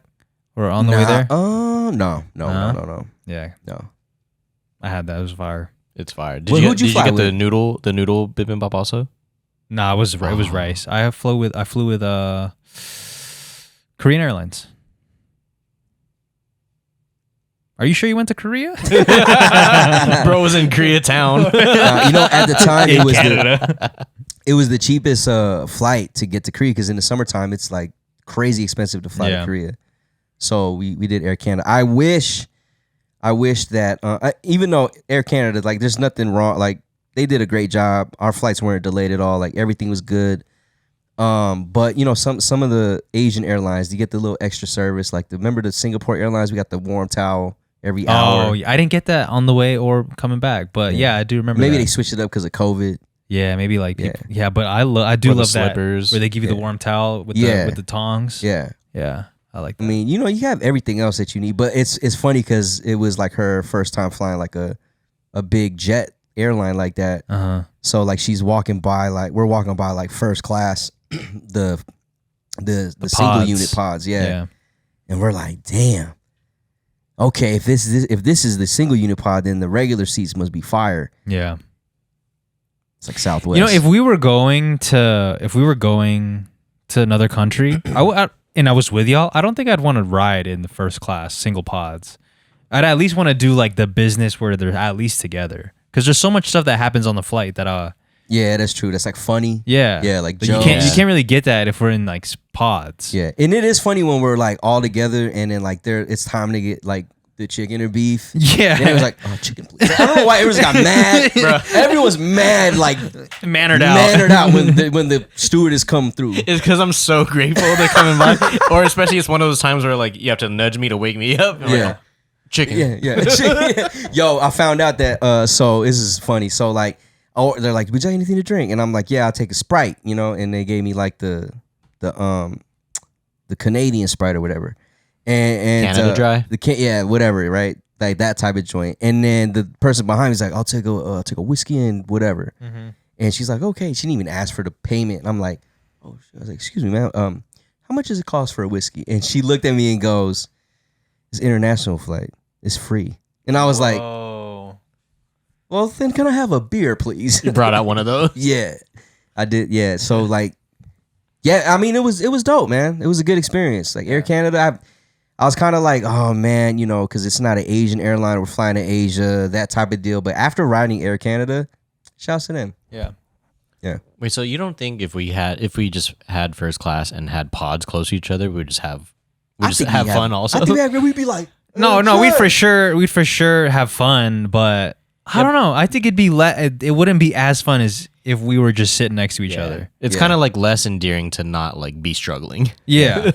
or on the way there. No. Yeah, No. I had that. It was fire. It's fire. Well, who'd you did fly you get the with? noodle bibimbap also? Nah, it was rice. I flew with Korean Airlines. Are you sure you went to Korea? Bro was in Koreatown. At the time In Canada. it was the cheapest flight to get to Korea because in the summertime it's like crazy expensive to fly to Korea. So we did Air Canada. I wish that even though Air Canada, like there's nothing wrong, like they did a great job. Our flights weren't delayed at all. Like everything was good. But some of the Asian airlines, you get the little extra service. Like remember the Singapore Airlines, we got the warm towel every hour. Oh, I didn't get that on the way or coming back, but yeah, I do remember. Maybe that. they switched it up because of COVID. Yeah, maybe like people, but I do Or the love that slippers. where they give you the warm towel with the tongs. Yeah. Yeah, I like that. I mean, you have everything else that you need, but it's funny because it was like her first time flying like a big jet airline like that. Uh-huh. So like we're walking by like first class, the single unit pods, Yeah. and we're like, damn. Okay, if this is the single unit pod, then the regular seats must be fire. Yeah. It's like Southwest. You know, if we were going to another country, and I was with y'all, I don't think I'd want to ride in the first class single pods. I'd at least want to do like the business where they're at least together, because there's so much stuff that happens on the flight that yeah, that's true. That's like funny. yeah, like you jokes. can't really get that if we're in like pods. Yeah, and it is funny when we're like all together, and then like it's time to get like the chicken or beef. Yeah. And it was like, oh, chicken, please. I don't know why everyone got mad, bro. Everyone's mad, like mannered out when the stewardess come through. It's because I'm so grateful they're coming by. Or especially it's one of those times where like you have to nudge me to wake me up. I'm Yeah. like, chicken. Yeah. Yo, I found out that so this is funny. So like or they're like, would you like anything to drink? And I'm like, yeah, I'll take a Sprite, you know. And they gave me like the Canadian Sprite or whatever. And Canada Dry. Yeah, whatever, right? Like that type of joint. And then the person behind me is like, I'll take a whiskey and whatever. Mm-hmm. And she's like, okay. She didn't even ask for the payment. And I'm like, oh, I was like, excuse me, ma'am. How much does it cost for a whiskey? And she looked at me and goes, it's international flight. It's free. And I was like, well, then can I have a beer, please? You brought out one of those? Yeah, I did. Yeah. So like, yeah, I mean, it was dope, man. It was a good experience. Like Air Canada, I was kind of like, oh man, you know, because it's not an Asian airline. We're flying to Asia, that type of deal. But after riding Air Canada, shouts to them. Yeah. Yeah. Wait, so you don't think if we just had first class and had pods close to each other, we'd just have fun also? I think we'd be like, no, we'd for sure have fun, but I don't know. I think it wouldn't be as fun as if we were just sitting next to each other. It's kind of like less endearing to not like be struggling. Yeah.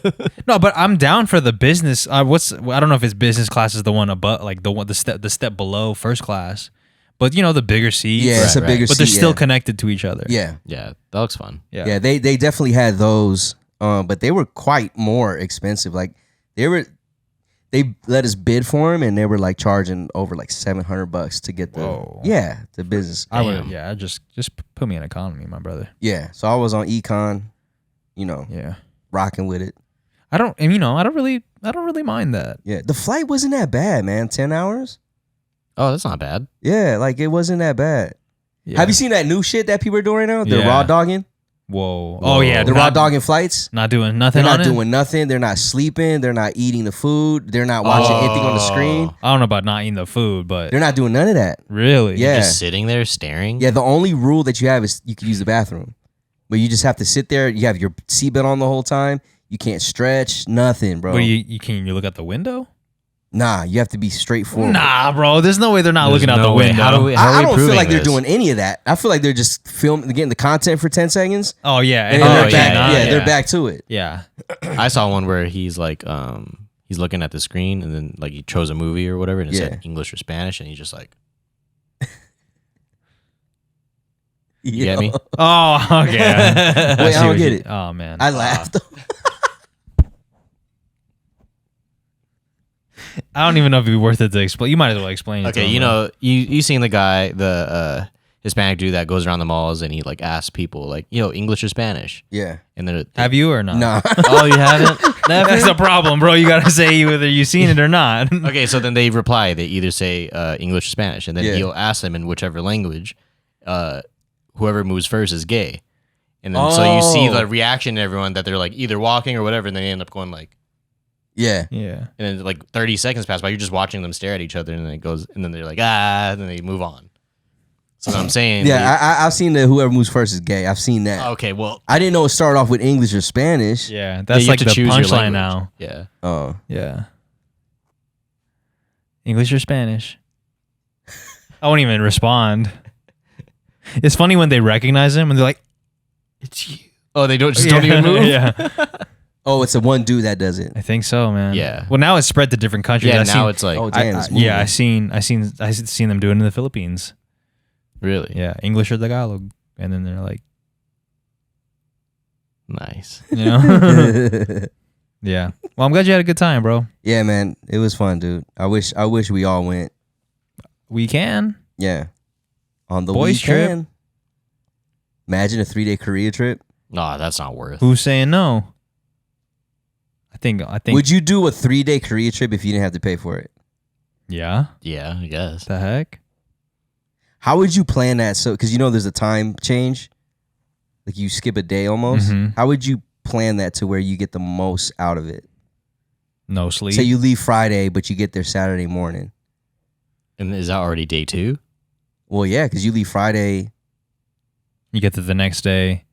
No, but I'm down for the business. I don't know if it's business class is the one above, like the step below first class, but you know the bigger seats. Yeah, it's a bigger seat. But they're still connected to each other. Yeah. Yeah, that looks fun. Yeah. They definitely had those, but they were quite more expensive. Like they let us bid for them, and they were like charging over like $700 to get the business. I would just put me in economy, my brother. Yeah, so I was on econ, you know, rocking with it. I don't really mind that. Yeah, the flight wasn't that bad, man. 10 hours. Oh, that's not bad. Yeah, like it wasn't that bad. Yeah. Have you seen that new shit that people are doing right now? They're raw dogging. Whoa. Oh yeah, they're raw dogging flights. Not doing nothing. They're not doing nothing. They're not sleeping. They're not eating the food. They're not watching anything on the screen. I don't know about not eating the food, but they're not doing none of that. Really? Yeah. You're just sitting there staring. Yeah. The only rule that you have is you can use the bathroom, but you just have to sit there. You have your seatbelt on the whole time. You can't stretch. Nothing, bro. But you look out the window? Nah, you have to be straightforward. Nah, bro. There's no way they're not looking out the window. I don't feel like they're doing any of that. I feel like they're just getting the content for 10 seconds. Oh yeah, and they're back to it. Yeah. I saw one where he's like, he's looking at the screen, and then like he chose a movie or whatever, and it said English or Spanish, and he's just like, you get me? Oh, okay. Wait, I don't get it. Oh man, I laughed. I don't even know if it'd be worth it to explain. You might as well explain it. Okay, you know, you seen the guy, the Hispanic dude that goes around the malls and he like asks people like, English or Spanish? Yeah. And then have you or not? Nah. Oh, you haven't? Never? That's the problem, bro. You gotta say whether you've seen it or not. Okay, so then they reply. They either say English or Spanish, and then he'll ask them in whichever language. Whoever moves first is gay, and then so you see the reaction to everyone that they're like either walking or whatever, and they end up going like. Yeah. Yeah. And then like 30 seconds pass by, you're just watching them stare at each other, and then it goes, and then they're like, and then they move on. So what I'm saying. Yeah, I've seen that whoever moves first is gay. I've seen that. Okay, well. I didn't know it started off with English or Spanish. Yeah, that's like the punchline now. Yeah. Oh. Yeah. English or Spanish? I won't even respond. It's funny when they recognize him and they're like, it's you. Oh, they don't even move? Yeah. Oh, it's the one dude that does it. I think so, man. Yeah. Well, now it's spread to different countries. Yeah, now it's like. Oh, damn. I seen them doing it in the Philippines. Really? Yeah, English or Tagalog, and then they're like, nice. you know. Yeah. Well, I'm glad you had a good time, bro. Yeah, man, it was fun, dude. I wish we all went. We can. Yeah. On the boys weekend. trip. Imagine a 3-day Korea trip. No, that's not worth. Who's saying no? I think. Would you do a 3-day Korea trip if you didn't have to pay for it? Yeah. Yeah, I guess. The heck? How would you plan that? So, because there's a time change, like you skip a day almost. Mm-hmm. How would you plan that to where you get the most out of it? No sleep. Say you leave Friday, but you get there Saturday morning. And is that already day 2? Well, yeah, because you leave Friday. You get there the next day.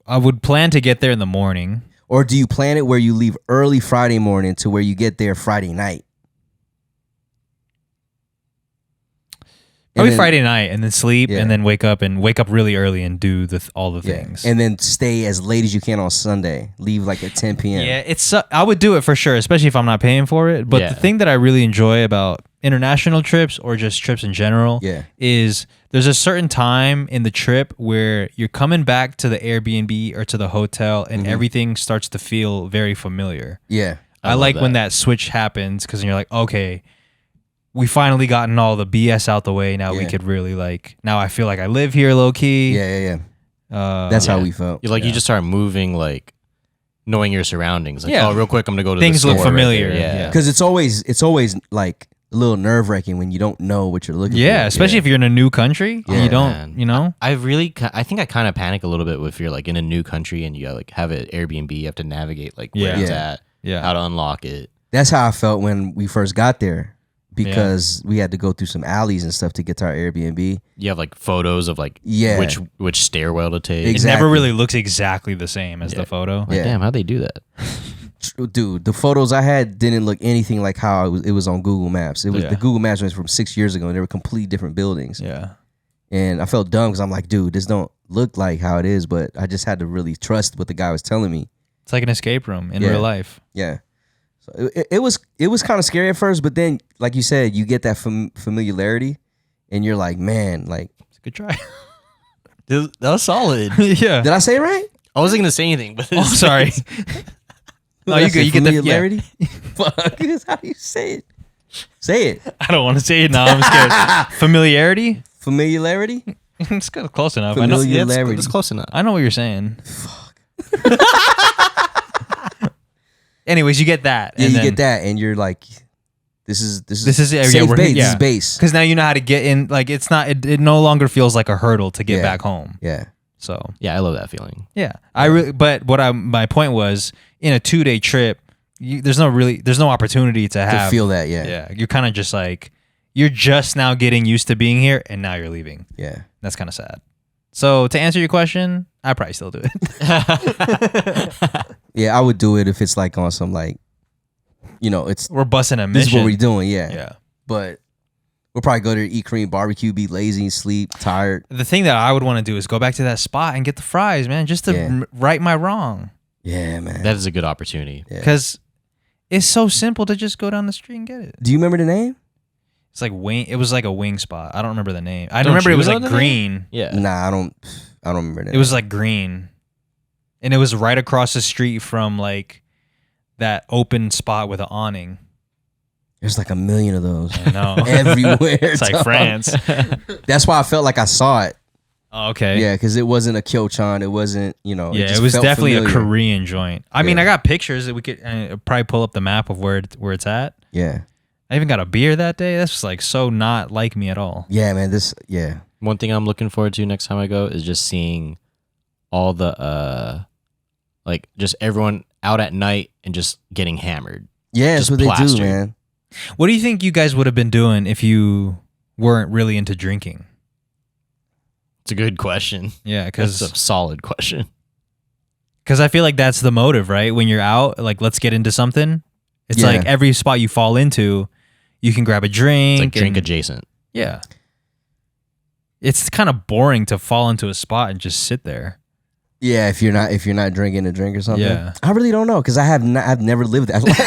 I would plan to get there in the morning. Or do you plan it where you leave early Friday morning to where you get there Friday night? Probably Friday night and then sleep and then wake up really early and do all the things. And then stay as late as you can on Sunday. Leave like at 10 p.m. Yeah, I would do it for sure, especially if I'm not paying for it. But the thing that I really enjoy about, international trips or just trips in general, is there's a certain time in the trip where you're coming back to the Airbnb or to the hotel and everything starts to feel very familiar. Yeah. I like when that switch happens because you're like, okay, we finally gotten all the BS out the way. Now we could really like, now I feel like I live here low key. Yeah. That's how we felt. You just start moving, like knowing your surroundings. Like, oh, real quick, I'm gonna go to things the look store familiar. Yeah, because it's always like a little nerve wracking when you don't know what you're looking for. Yeah, especially if you're in a new country and you don't, you know. I think I kind of panic a little bit if you're like in a new country and you like have an Airbnb, you have to navigate like where it's at, how to unlock it. That's how I felt when we first got there. Because we had to go through some alleys and stuff to get to our Airbnb. You have like photos of like which stairwell to take. Exactly. It never really looks exactly the same as the photo. Like, damn, how'd they do that? Dude, the photos I had didn't look anything like how it was on Google Maps. It was the Google Maps was from 6 years ago and they were completely different buildings. Yeah. And I felt dumb because I'm like, dude, this don't look like how it is, but I just had to really trust what the guy was telling me. It's like an escape room in real life. Yeah. So it was kind of scary at first, but then, like you said, you get that familiarity, and you're like, man, like it's a good try. That was solid. Yeah. Did I say it right? I wasn't gonna say anything, but sorry. No, you get familiarity. Fuck, how do you say it? Say it. I don't want to say it now. I'm scared. Familiarity. It's kind of close enough. Familiarity. It's close enough. I know what you're saying. Fuck. Anyways, you get that. Yeah, you get that, and you're like, this is safe base. This is base. Because now you know how to get in. Like it's not. It no longer feels like a hurdle to get back home. Yeah. So yeah, I love that feeling. Yeah, But my point was, in a 2-day trip, there's no opportunity to feel that. Yeah. Yeah, you're kind of just like you're just now getting used to being here, and now you're leaving. Yeah, that's kind of sad. So to answer your question, I probably still do it. Yeah, I would do it if it's like on some like, we're busting a mission. This is what we're doing. Yeah. Yeah. But we'll probably go there, eat Korean barbecue, be lazy, sleep, tired. The thing that I would want to do is go back to that spot and get the fries, man, just to right my wrong. Yeah, man. That is a good opportunity. Because it's so simple to just go down the street and get it. Do you remember the name? It's like wing. It was like a wing spot. I don't remember the name. I remember it was like green. Yeah. Nah, I don't remember that. It was like green, and it was right across the street from like that open spot with an awning. There's like a million of those. I know. Everywhere. It's like France. That's why I felt like I saw it. Oh, okay. Yeah, because it wasn't a Kyochon. It wasn't, Yeah, it was definitely familiar. A Korean joint. I mean, I got pictures that we could probably pull up the map of where it's at. Yeah. I even got a beer that day. That's just like so not like me at all. Yeah, man. One thing I'm looking forward to next time I go is just seeing all the like just everyone out at night and just getting hammered. Yeah, that's what plastered. They do, man. What do you think you guys would have been doing if you weren't really into drinking? It's a good question. Yeah, because it's a solid question. Because I feel like that's the motive, right? When you're out, like let's get into something. It's like every spot you fall into, you can grab a drink. It's like drink adjacent. Yeah. It's kind of boring to fall into a spot and just sit there. Yeah, if you're not drinking a drink or something. Yeah. I really don't know because I've never lived that life.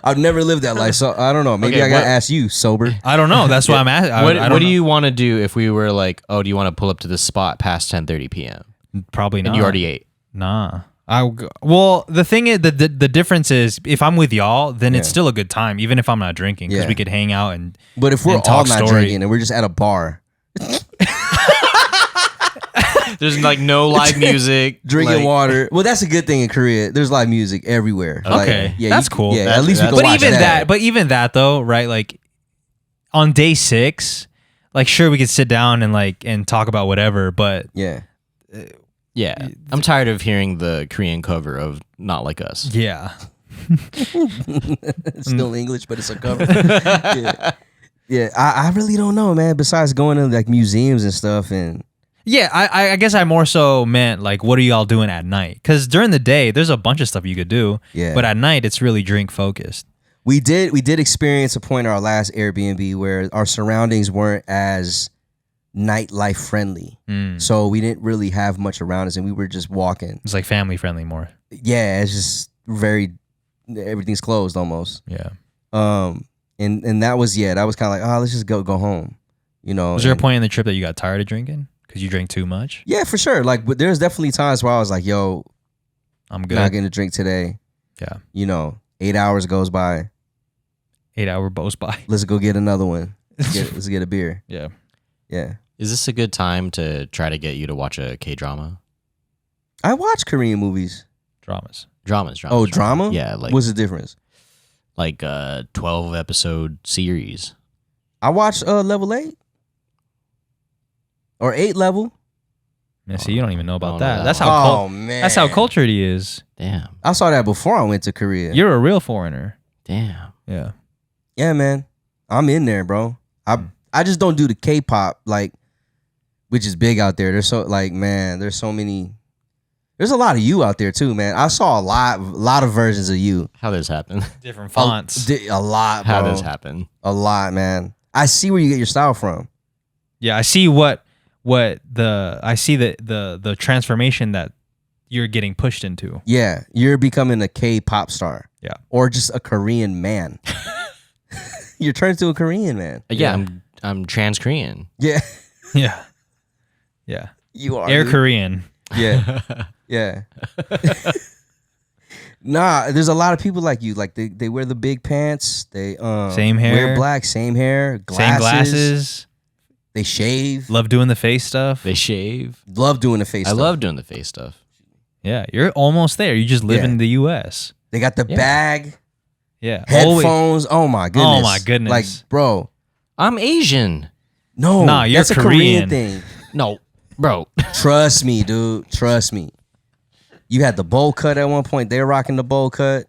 I've never lived that life, so I don't know. Maybe I gotta ask you, sober. I don't know. That's why I'm asking. What do you want to do if we were like, oh, do you want to pull up to this spot past 10:30 p.m.? Probably not. And you already ate. Nah. Well, the thing is, the difference is, if I'm with y'all, then it's still a good time, even if I'm not drinking, because we could hang out and. But if we're all not drinking and we're just at a bar. There's like no live music, drinking water. Well, that's a good thing in Korea. There's live music everywhere. Okay, like, that's cool. Yeah, at least we can watch that. But even that though, right? Like on day 6, like sure we could sit down and talk about whatever, but yeah. I'm tired of hearing the Korean cover of "Not Like Us." Yeah, it's still English, but it's a cover. Yeah. I really don't know, man. Besides going to like museums and stuff and. Yeah, I guess I more so meant like, what are y'all doing at night? Because during the day, there's a bunch of stuff you could do. Yeah. But at night, it's really drink focused. We did experience a point in our last Airbnb where our surroundings weren't as nightlife friendly. So we didn't really have much around us and we were just walking. It's like family friendly more. Yeah, it's just everything's closed almost. Yeah. And that was kind of like, let's just go home. You know. Was there a point in the trip that you got tired of drinking because you drank too much? Yeah, for sure. Like, but there's definitely times where I was like, yo, I'm good. Not getting a drink today. Yeah. You know, 8 hours goes by. 8 hour goes by. Let's go get another one. Let's get a beer. Yeah. Yeah. Is this a good time to try to get you to watch a K-drama? I watch Korean movies. Dramas. Oh, drama? Yeah. Like, what's the difference? Like a 12-episode series. I watched Level 8. Or 8 Level. Yeah, see, you don't even know about Know that. that That's one. how man. that's how cultured he is. Damn. I saw that before I went to Korea. You're a real foreigner. Damn. Yeah. Yeah, man. I'm in there, bro. I just don't do the K-pop, like, which is big out there. There's so, like, man, there's so many. There's a lot of you out there too, man. I saw a lot of versions of you. How this happen? Different fonts. A lot, bro. How this happen? A lot, man. I see where you get your style from. Yeah, I see the transformation that you're getting pushed into. Yeah, you're becoming a K-pop star. Yeah. Or just a Korean man. You're turned to a Korean man. Yeah. I'm trans Korean. Yeah. Yeah. Yeah. You are. Air dude. Korean. Yeah. Yeah. Nah, there's a lot of people like you. Like they wear the big pants. They Same hair. wear black, same hair, glasses. Same glasses. They shave. Love doing the face stuff. They shave. Love doing the face I stuff. love doing the face stuff. Yeah, you're almost there. You just live Yeah. in the U.S. They got the bag, Yeah. headphones. Oh my goodness. Oh my goodness. Like, bro, I'm Asian. no, Nah, you're that's a Korean. Korean thing. No, bro. Trust me, dude. Trust me. You had the bowl cut at one point. They're rocking the bowl cut.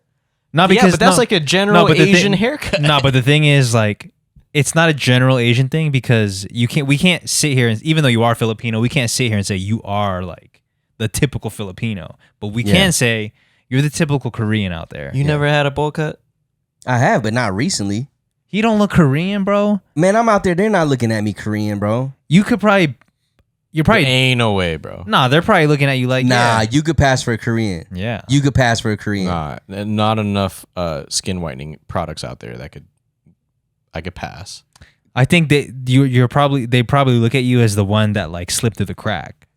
Not because but that's like a general but the Asian thing- haircut. No, but the thing is, like, it's not a general Asian thing because we can't sit here and, even though you are Filipino, we can't sit here and say you are like the typical Filipino, but we can say you're the typical Korean out there. You never had a bowl cut? I have, but not recently. You don't look Korean, bro. Man, I'm out there. They're not looking at me Korean, bro. You're probably Ain't no way, bro. nah. They're probably looking at you like Nah, you could pass for a Korean. yeah. You could pass for a Korean. Nah, not enough skin whitening products out there that I could pass. I think they probably look at you as the one that like slipped through the crack.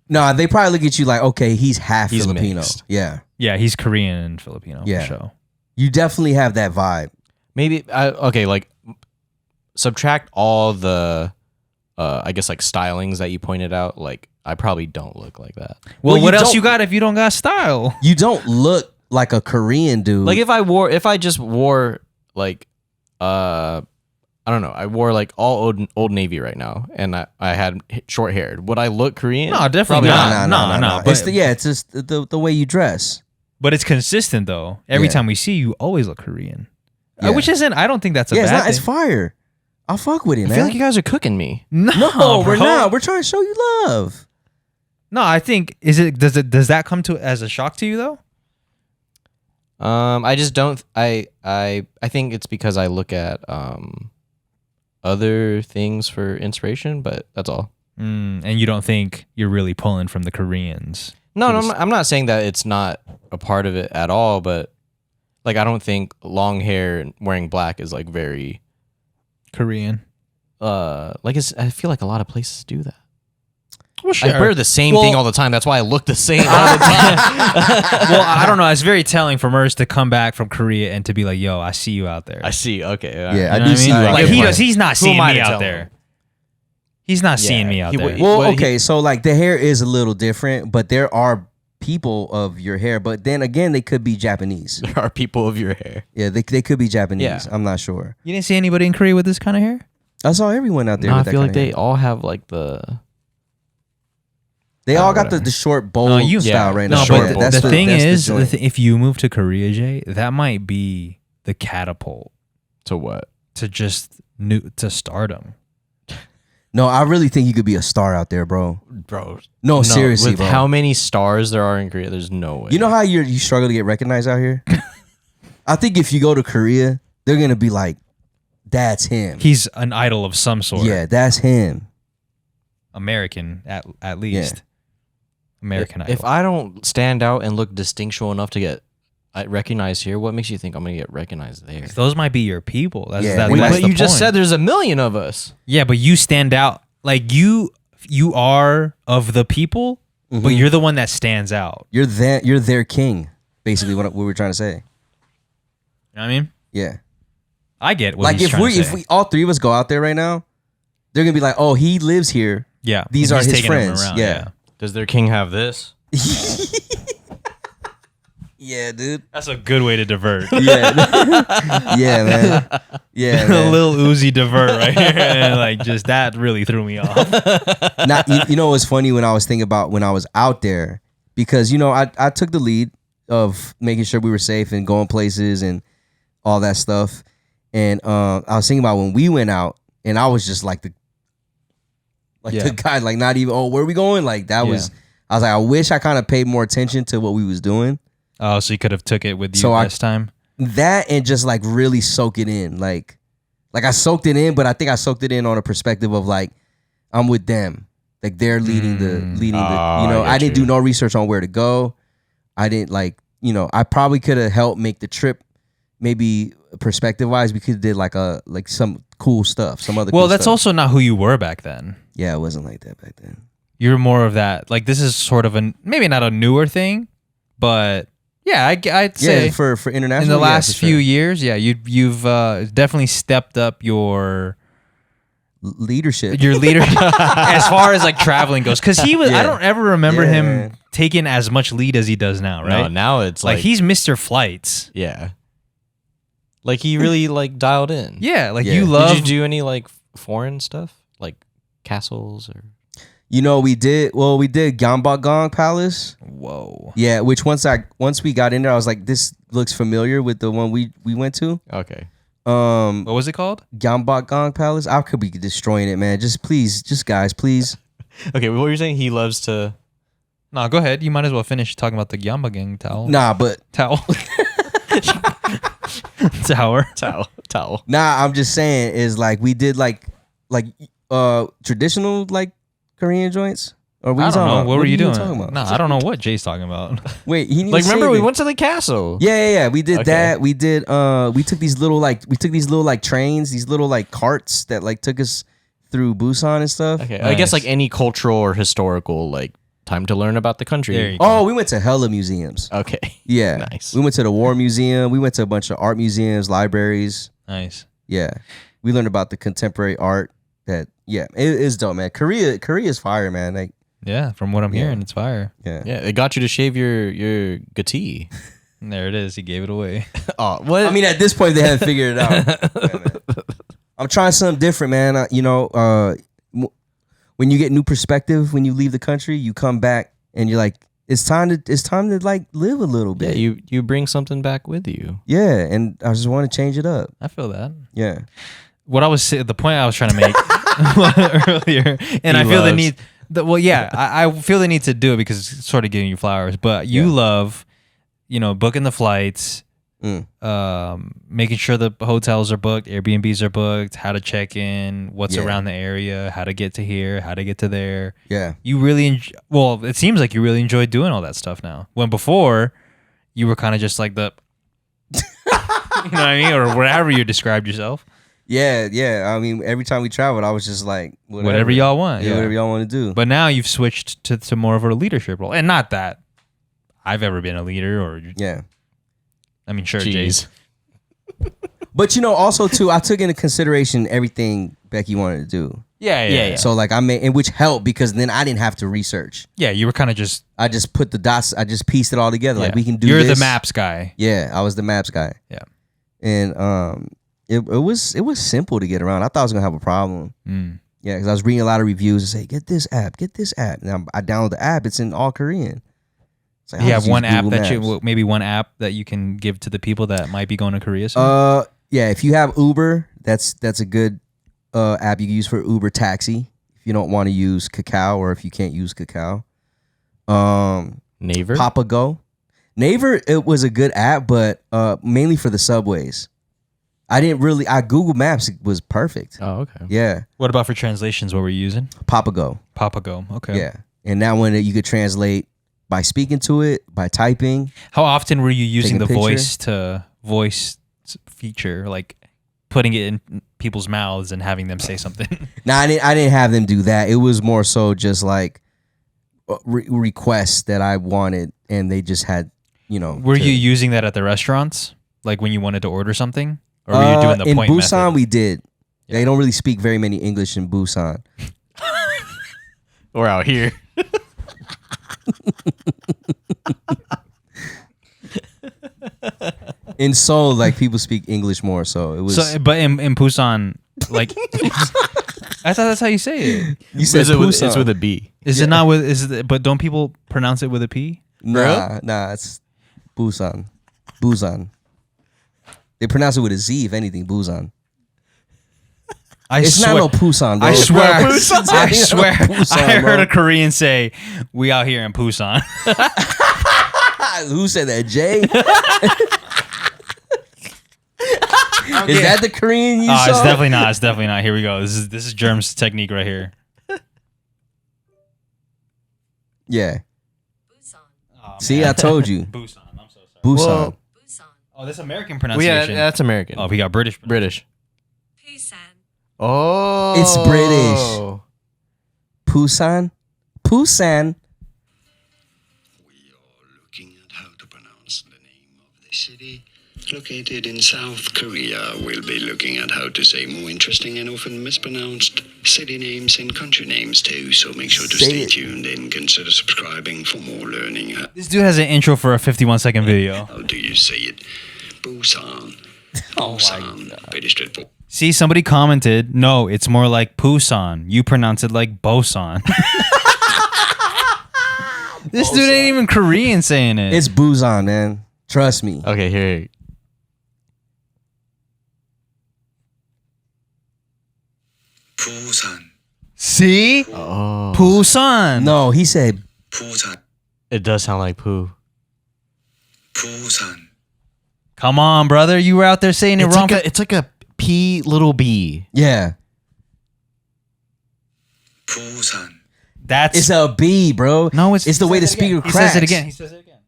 Nah, they probably look at you like, okay, he's half He's Filipino. mixed. Yeah. Yeah, he's Korean and Filipino. Yeah. For sure. You definitely have that vibe. Maybe like subtract all the I guess like stylings that you pointed out. Like I probably don't look like that. Well, Well, what you else don't- you got if you don't got style? You don't look like a Korean dude. Like if I just wore like I don't know, I wore like all old Navy right now, and I had short hair. Would I look Korean? No, definitely Probably not. not. No. It's it's just the way you dress. But it's consistent though. Every Yeah. time we see you, always look Korean. Yeah. Which isn't. I don't think that's a Yeah, bad it's thing. fire. I'll fuck with it, I man. feel like you guys are cooking me. No, no, we're bro. not. We're trying to show you love. No, I think does that come to as a shock to you though? I just don't. I think it's because I look at other things for inspiration, but that's all. And you don't think you're really pulling from the Koreans? No, I'm not saying that it's not a part of it at all, but like I don't think long hair and wearing black is like very Korean. like I feel like a lot of places do that. Well, I wear the same thing all the time. That's why I look the same all the time. Well, I don't know. It's very telling for Merz to come back from Korea and to be like, "Yo, I see you out there." I see. Okay. Yeah, You I know do what see mean? you out Like there. he's not Who seeing am I me to out tell there. him? He's not Yeah, seeing me out he there. would- Well, But he- okay, so like the hair is a little different, but there are people of your hair. But then again, they could be Japanese. There are people of your hair. Yeah, they could be Japanese. Yeah. I'm not sure. You didn't see anybody in Korea with this kind of hair? I saw everyone out there. No, I with that feel like kinda they hair. all have like the. They all got whatever. the short bowl No, you- style Yeah, right the now. short But bowl. that's the thing that's is, joint. if you move to Korea, Jay, that might be the catapult To what? to just to stardom. no, I really think you could be a star out there, bro. Bro. No, seriously, With bro. how many stars there are in Korea, there's no way. You know how you struggle to get recognized out here? I think if you go to Korea, they're gonna be like, "That's him." He's an idol of some sort. Yeah, that's him. American at least. American idol. if I don't stand out and look distinctual enough to get I recognize here. What makes you think I'm gonna get recognized there? Those might be your people. But you just said there's a million of us. Yeah, but you stand out. Like you are of the people, but you're the one that stands out. You're their king, basically. What we were trying to say. You know what I mean? Yeah. I get what like he's trying to say. if we all three of us go out there right now, they're gonna be like, oh, he lives here. Yeah. These are his friends. Around, yeah. Does their king have this? Yeah, dude. That's a good way to divert. Yeah. Yeah, man. Yeah, man. A little Uzi divert right here. And like just that really threw me off. You know what's funny when I was thinking about when I was out there, because I took the lead of making sure we were safe and going places and all that stuff. And I was thinking about when we went out, and I was just like the guy, like not even, oh, where are we going? Like that was, I was like, I wish I kind of paid more attention to what we was doing. Oh, so you could have took it with you this time? That and just like really soak it in. Like I soaked it in, but I think I soaked it in on a perspective of like, I'm with them. Like they're leading I didn't do no research on where to go. I didn't I probably could have helped make the trip maybe perspective wise. We could have did like some cool stuff, some other Well, cool that's stuff. also not who you were back then. Yeah, it wasn't like that back then. You're more of that. Like this is sort of maybe not a newer thing, but yeah, I'd say for international in the last few sure. years, you've definitely stepped up your leadership. Your leader as far as like traveling goes, because he was. I don't ever remember him taking as much lead as he does now. Right? No, now it's like he's Mr. Flights. Yeah. Like he really like dialed in. Yeah, you love. Did you do any like foreign stuff, like castles or? We did Gyeongbokgung Palace. Whoa. Yeah, which once we got in there, I was like, this looks familiar with the one we went to. Okay. What was it called? Gyeongbokgung Palace. I could be destroying it, man. Just guys, please. Okay, what were you saying? He loves to. No, go ahead. You might as well finish talking about the Gyeongbokgung towel. Nah, but towel. Towel. Nah, I'm just saying is like we did like traditional like Korean joints. Or I don't know. What were you doing? No, I don't know what Jay's talking about. Wait, he like remember we went to the castle. Yeah. We did that. We did. We took these little trains, these little like carts that like took us through Busan and stuff. Okay, nice. I guess like any cultural or historical like time to learn about the country. We went to hella museums. Okay. Yeah. Nice. We went to the War Museum. We went to a bunch of art museums, libraries. Nice. Yeah. We learned about the contemporary art. It is dope, man. Korea is fire, man. Like, yeah, from what I'm hearing, it's fire. Yeah. It got you to shave your goatee. And there it is. He gave it away. Oh, what? I mean, at this point, they haven't figured it out. Yeah, I'm trying something different, man. When you get new perspective, when you leave the country, you come back and you're like, it's time to like live a little bit. Yeah, you bring something back with you. Yeah, and I just want to change it up. I feel that. Yeah. The point I was trying to make earlier, and I feel the need. I feel the need to do it because it's sort of giving you flowers. But you love, booking the flights, making sure the hotels are booked, Airbnbs are booked, how to check in, what's around the area, how to get to here, how to get to there. Yeah. You really it seems like you really enjoy doing all that stuff now. When before, you were kind of just like the, you know what I mean, or whatever you described yourself. Yeah. I mean, every time we traveled, I was just like, whatever y'all want. Yeah, whatever y'all want to do. But now you've switched to more of a leadership role. And not that I've ever been a leader or... Yeah. I mean, sure, Jace. But, also, too, I took into consideration everything Becky wanted to do. Yeah. So, like, which helped because then I didn't have to research. Yeah, you were kind of just... I just put the dots, I just pieced it all together. Like, we can do You're this. the maps guy. Yeah, I was the maps guy. Yeah. And, It was simple to get around. I thought I was gonna have a problem. Yeah, because I was reading a lot of reviews and say, get this app. And I download the app. It's in all Korean. Like, you have one app maybe one app that you can give to the people that might be going to Korea soon? Yeah, if you have Uber, that's a good app you can use for Uber taxi. If you don't want to use Kakao or if you can't use Kakao. Naver? Papago. Naver, it was a good app, but mainly for the subways. Google Maps was perfect. Oh, okay. Yeah. What about for translations? What were you using? Papago. Okay. Yeah. And that one you could translate by speaking to it, by typing. How often were you using the Taking a voice to voice feature, like putting it in people's mouths and having them say something? No, I didn't have them do that. It was more so just like requests that I wanted, and they just had, Were you using that at the restaurants, like when you wanted to order something, or were you doing the point in Busan? method? We did. Yeah. They don't really speak very many English in Busan. Or out here. In Seoul, like people speak English more, so it was. So, but in Busan, like, I thought that's how you say it. You said It's with a B. Is it not with? But don't people pronounce it with a P? Nah, it's Busan. Busan. They pronounce it with a Z, if anything, Busan. It's not no Poo-san, bro. I swear, I swear, Poo-san, I heard bro. a Korean say, "We out here in Busan." Who said that, Jay? Is that the Korean you saw? It's definitely not. It's definitely not. Here we go. This is Germ's technique right here. Yeah. Busan. Oh, See, I told you. Busan. I'm so sorry. Busan. Well, Busan. Oh, this American Well, pronunciation. yeah, that's American. Oh, we got British. British. Busan. Oh. It's British. Poo-san? Poo-san? We are looking at how to pronounce the name of the city. Located in South Korea, we'll be looking at how to say more interesting and often mispronounced city names and country names too, so make sure to Say stay it. tuned and consider subscribing for more learning. This dude has an intro for a 51-second video. How do you say it? Busan. Oh my Busan. Very straightforward. See, somebody commented, no, it's more like Poo-san. You pronounce it like Bosan. This dude ain't even Korean saying it. It's Busan, man. Trust me. Okay, here. Busan. See? Oh. Poo-san. No, he said, Busan. It does sound like poo. Busan. Come on, brother. You were out there saying it wrong. It's like a P little B. yeah. Busan. That's It's a B, bro. no, It's the way the speaker He cracks. says it again. He says it again.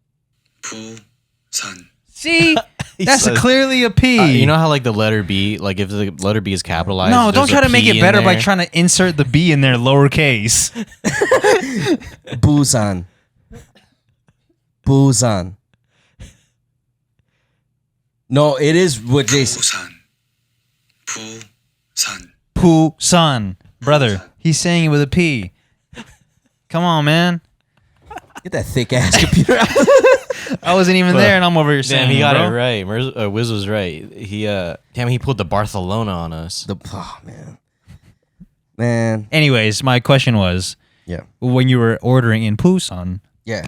Busan. See? That's says- clearly a P. You know how like the letter B, like if the letter B is capitalized. no, don't there's try a to make P it in better by there? trying to insert the B in there lowercase. Busan. Busan. No, it is what Jason. Busan. Busan. Poo-san. Brother, he's saying it with a P. Come on, man. Get that thick ass computer out. I wasn't even there, and I'm over here saying, Damn, he got bro. it right. Wiz was right. He pulled the Barcelona on us. Oh man. Anyways, my question was, Yeah. when you were ordering in Busan, Yeah.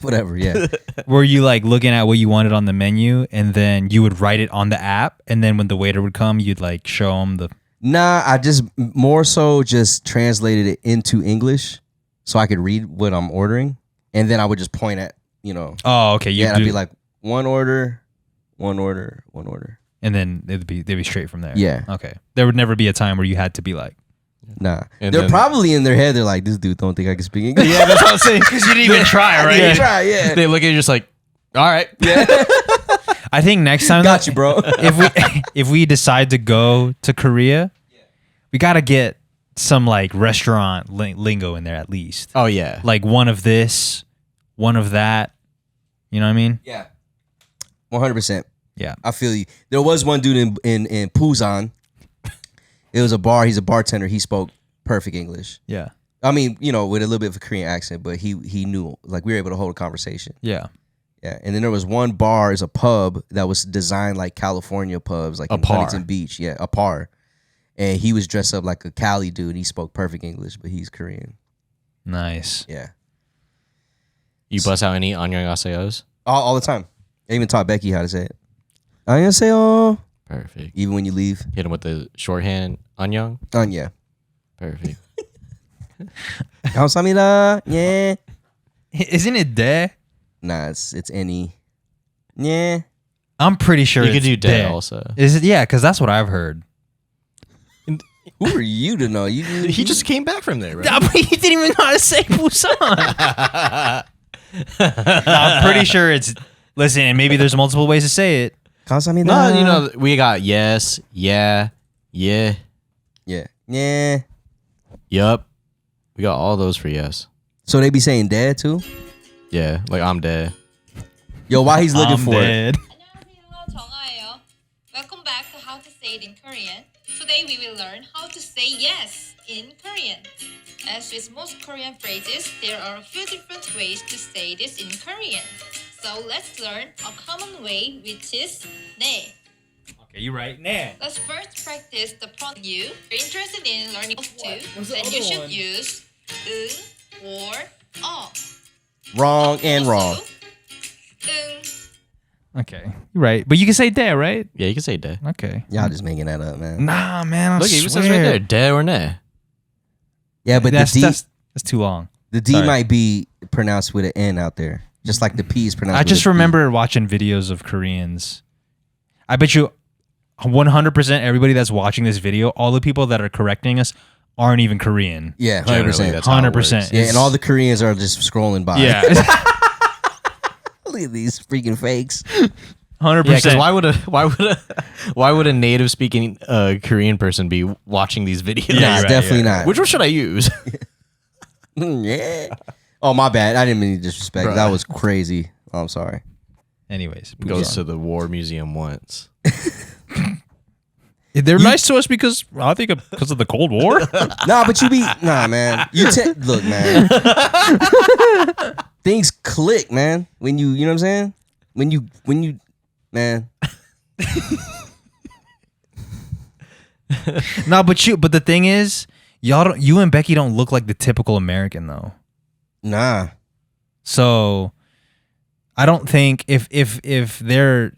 Whatever. Yeah. were you like looking at what you wanted on the menu, and then you would write it on the app, and then when the waiter would come, you'd like show him the. Nah, I just more so just translated it into English so I could read what I'm ordering, and then I would just point at Oh, okay. yeah, and I'd be like one order, one order, one order. and then they'd be straight from there. Yeah. Okay. There would never be a time where you had to be like. Nah, And they're then- probably in their head. They're like, this dude don't think I can speak English. Yeah, that's what I'm saying. Because you didn't even try, right? Yeah. Try, yeah. They look at you just like, all right. I think next time, Got you, bro. if we decide to go to Korea, we gotta get some like restaurant lingo in there at least. Oh yeah. Like one of this, one of that. You know what I mean? Yeah, 100%. Yeah. I feel you. There was one dude in Busan. It was a bar. He's a bartender. He spoke perfect English. Yeah. I mean, with a little bit of a Korean accent, but he knew. Like we were able to hold a conversation. Yeah. Yeah, and then there was one bar, is a pub that was designed like California pubs, like A in par. Huntington Beach. Yeah, a par. And he was dressed up like a Cali dude. And he spoke perfect English, but he's Korean. Nice. Yeah, You bust out any annyeonghaseyo's? all the time. I even taught Becky how to say it. 안녕하세요. Perfect. Even when you leave. Hit him with the shorthand annyeong. Yeah. Perfect. 감사합니다. Yeah. Isn't it there? Nah, it's any. Yeah. I'm pretty sure You could it's do there. day also. Is it? Yeah, because that's what I've heard. Who are you to know? He just came back from there, right? He didn't even know how to say Busan. I'm pretty sure it's. Listen, and maybe there's multiple ways to say it. No, we got yes, yeah, yeah, yeah. yup. We got all those for yes. So they be saying dad too? Yeah, like I'm dead. Yo, while he's looking for it. 안녕하세요, 정아예요. Welcome back to How to Say It in Korean. Today we will learn how to say yes in Korean. As with most Korean phrases, there are a few different ways to say this in Korean. So let's learn a common way, which is 네. Okay, you're right. 네. Let's first practice the pronoun you. If you're interested in learning those two, then you should use or Wrong and wrong. Okay, you're right. But you can say "de," right? Yeah, you can say dead. Okay. Y'all just making that up, man. Nah, man. I Look, it swear. says right there, dead or nay. Yeah, but that's, the D, that's too long. the D Sorry. might be pronounced with an N out there, just like the P is pronounced. I with just a P. remember watching videos of Koreans. I bet you 100% everybody that's watching this video, all the people that are correcting us aren't even Korean. Yeah, 100%. Generally, that's how it 100%. works. Yeah, and all the Koreans are just scrolling by. Yeah. Look at these freaking fakes. 100%. Yeah, because why would a native speaking Korean person be watching these videos? Yeah, Nah, you're right, definitely yeah. not. Which one should I use? Yeah. Oh, my bad. I didn't mean to disrespect. Bruh. That was crazy. Oh, I'm sorry. Anyways. Goes to the war museum once. They're nice to us because I think because of the Cold War. Nah, but man. Look, man. Things click, man. When you know what I'm saying? When you, man. No, but the thing is, you and Becky don't look like the typical American though. Nah. So I don't think if they're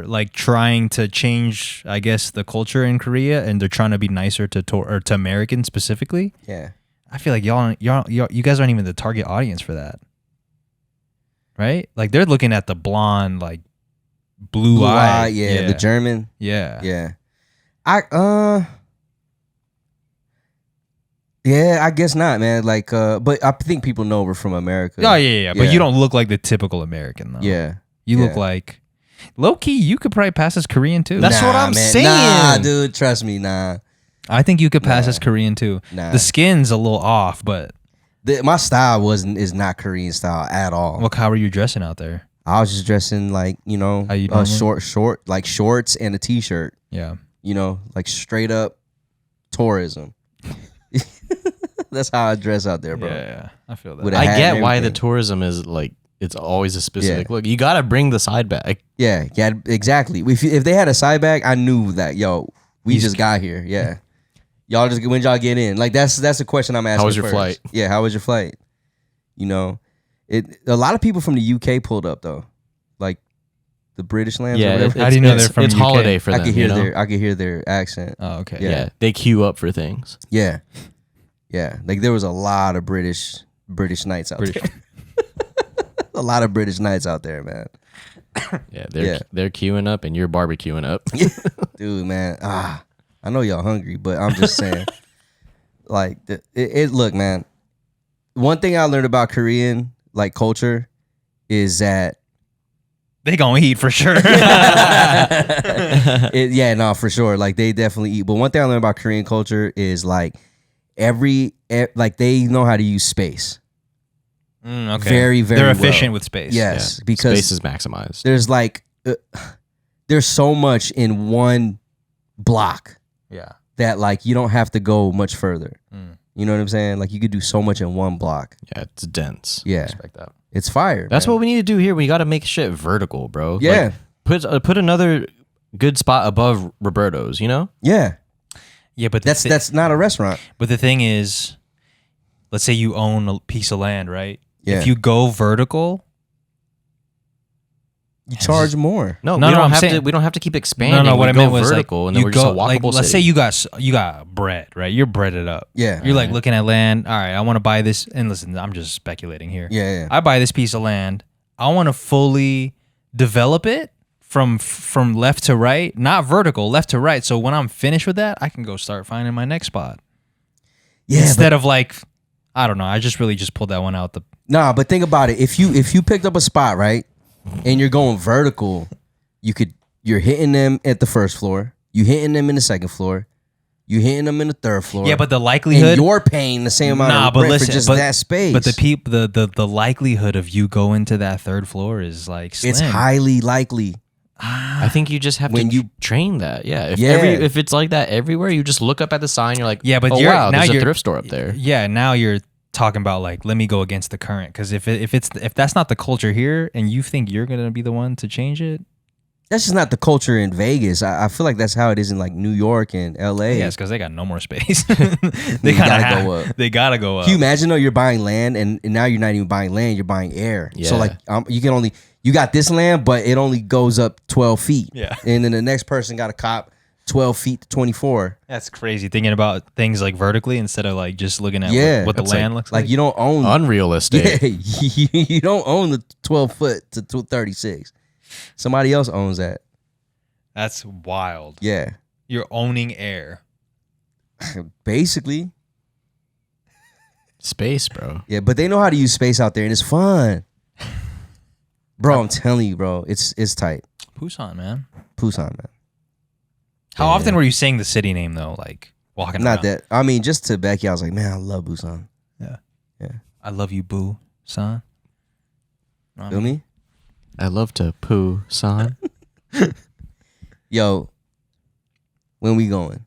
like trying to change, I guess, the culture in Korea, and they're trying to be nicer to Americans specifically, Yeah. I feel like you guys aren't even the target audience for that, right? Like they're looking at the blonde, like blue eye, yeah, the German. yeah. Yeah. I guess not, man. Like, but I think people know we're from America. Oh yeah. But you don't look like the typical American though. Yeah. You look Yeah. like low key. You could probably pass as Korean too. That's what I'm saying. Nah, dude, trust me, nah. I think you could pass Nah. as Korean too. Nah. The skin's a little off, but My style is not Korean style at all. look, how are you dressing out there? I was just dressing like, How you doing? short, like shorts and a t-shirt. Yeah. Like straight up tourism. That's how I dress out there, bro. Yeah. I feel that. With a I hat get and why the everything. tourism is like it's always a specific Yeah. look. You gotta bring the side bag. Yeah, exactly. If they had a side bag, I knew that, we just got here. Yeah. When y'all get in? Like that's the question I'm asking. How was your first. flight? Yeah, how was your flight? A lot of people from the UK pulled up though. Like the British lands or Yeah, whatever. How do you know they're from it's UK? holiday for I them. could hear you know? I could hear their accent. Oh, okay. Yeah. Yeah, they queue up for things. Yeah. Yeah. Like there was a lot of British nights out there. A lot of British nights out there, man. Yeah, Yeah. they're queuing up and you're barbecuing up. Dude, man. I know y'all hungry, but I'm just saying. Like look, man. One thing I learned about Korean like culture is that They gonna eat for sure. for sure. Like they definitely eat. But one thing I learned about Korean culture is like like they know how to use space. Okay. Very, very They're well. efficient with space. Yes, Yeah. because Space is maximized. there's like there's so much in one block Yeah. that like you don't have to go much further. Mm. You know what I'm saying? Like you could do so much in one block. Yeah, it's dense. Yeah, Respect that. it's fire. That's man. what we need to do here. We got to make shit vertical, bro. Yeah. Like, put another good spot above Roberto's, you know? Yeah, Yeah, but that's not a restaurant. But the thing is, let's say you own a piece of land, right? Yeah. If you go vertical, You charge more. No, No, we no, don't I'm have saying- to. We don't have to keep expanding. no. What we I go meant was vertical, like and then you we're just a go like walkable let's say city. you got bread, right? You're breaded up. Yeah, You're like looking at land. All right, I want to buy this. And listen, I'm just speculating here. yeah. I buy this piece of land. I want to fully develop it from left to right, not vertical, left to right. So when I'm finished with that, I can go start finding my next spot Yeah, instead of like I don't know. I just pulled that one out. Nah, but think about it. If you picked up a spot, right, and you're going vertical, you're hitting them at the first floor. You hitting them in the second floor. You hitting them in the third floor. Yeah, but the likelihood, and you're paying the same amount of rent for just that space. But the likelihood of you going to that third floor is like slim. It's highly likely. I think you just have to train that. Yeah. If it's like that everywhere, you just look up at the sign. You're like, yeah, but wow, there's a thrift store up there. Yeah, now you're talking about like, let me go against the current. Because if that's not the culture here, and you think you're gonna be the one to change it, that's just not the culture in Vegas. I feel like that's how it is in like New York and LA. Yeah, it's because they got no more space. They gotta go up. They gotta go up. Can you imagine though? You're buying land, and now you're not even buying land. You're buying air. Yeah. So like, you got this land, but it only goes up 12 feet. Yeah. And then the next person got a cop 12 feet to 24. That's crazy. Thinking about things like vertically instead of like just looking at what the land looks like. Like you don't own unreal estate. Yeah, you don't own the 12 foot to 36. Somebody else owns that. That's wild. Yeah. You're owning air. Basically. Space, bro. Yeah, but they know how to use space out there, and it's fun. Bro, I'm telling you, bro, it's tight. Busan, man. Busan, man. How often were you saying the city name though? Like walking Not around? that. I mean, just to Becky, I was like, man, I love Busan. Yeah. Yeah. I love you, Boo-san. Feel me? I love to Poo-san. Yo, when we going?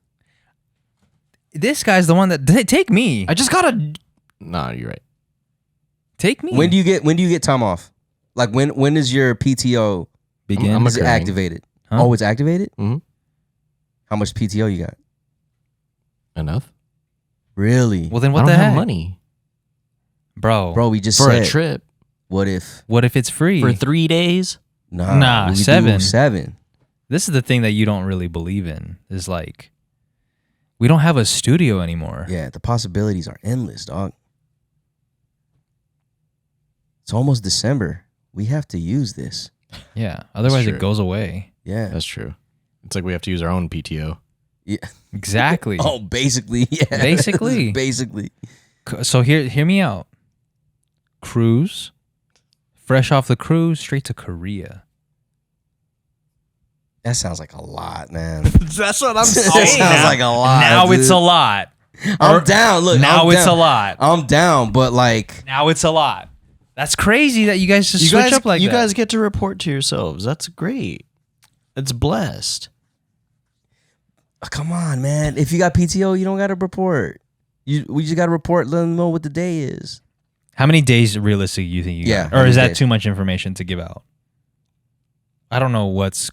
This guy's the one that take me. I just gotta. Nah, you're right. Take me. When do you get time off? Like when does your PTO begin? I'm Is it activated? Huh? Oh, it's activated? Mm-hmm. How much PTO you got? Enough. Really? Well, then I what don't the have heck, money Bro, we just for said a trip What if? What if it's free for 3 days. Nah, we do 7. 7. This is the thing that you don't really believe in. Is like, we don't have a studio anymore. Yeah, the possibilities are endless, dog. It's almost December. We have to use this. Yeah. Otherwise, true. it goes away. Yeah. That's true. It's like we have to use our own PTO. Yeah. Exactly. Oh, basically, yeah. Basically. Basically. So hear me out. Cruise. Fresh off the cruise, straight to Korea. That sounds like a lot, man. That's what I'm That sounds like a lot. Now dude. it's a lot. I'm down. Look, now I'm it's down. a lot. I'm down, but like, Now it's a lot. That's crazy that you guys just switch up like that. You guys get to report to yourselves. That's great. It's blessed. come on, man. If you got PTO, you don't got to report. We just got to report. Let them know what the day is. How many days realistically you think you Yeah, got? how Or is many that days? too much information to give out? I don't know what's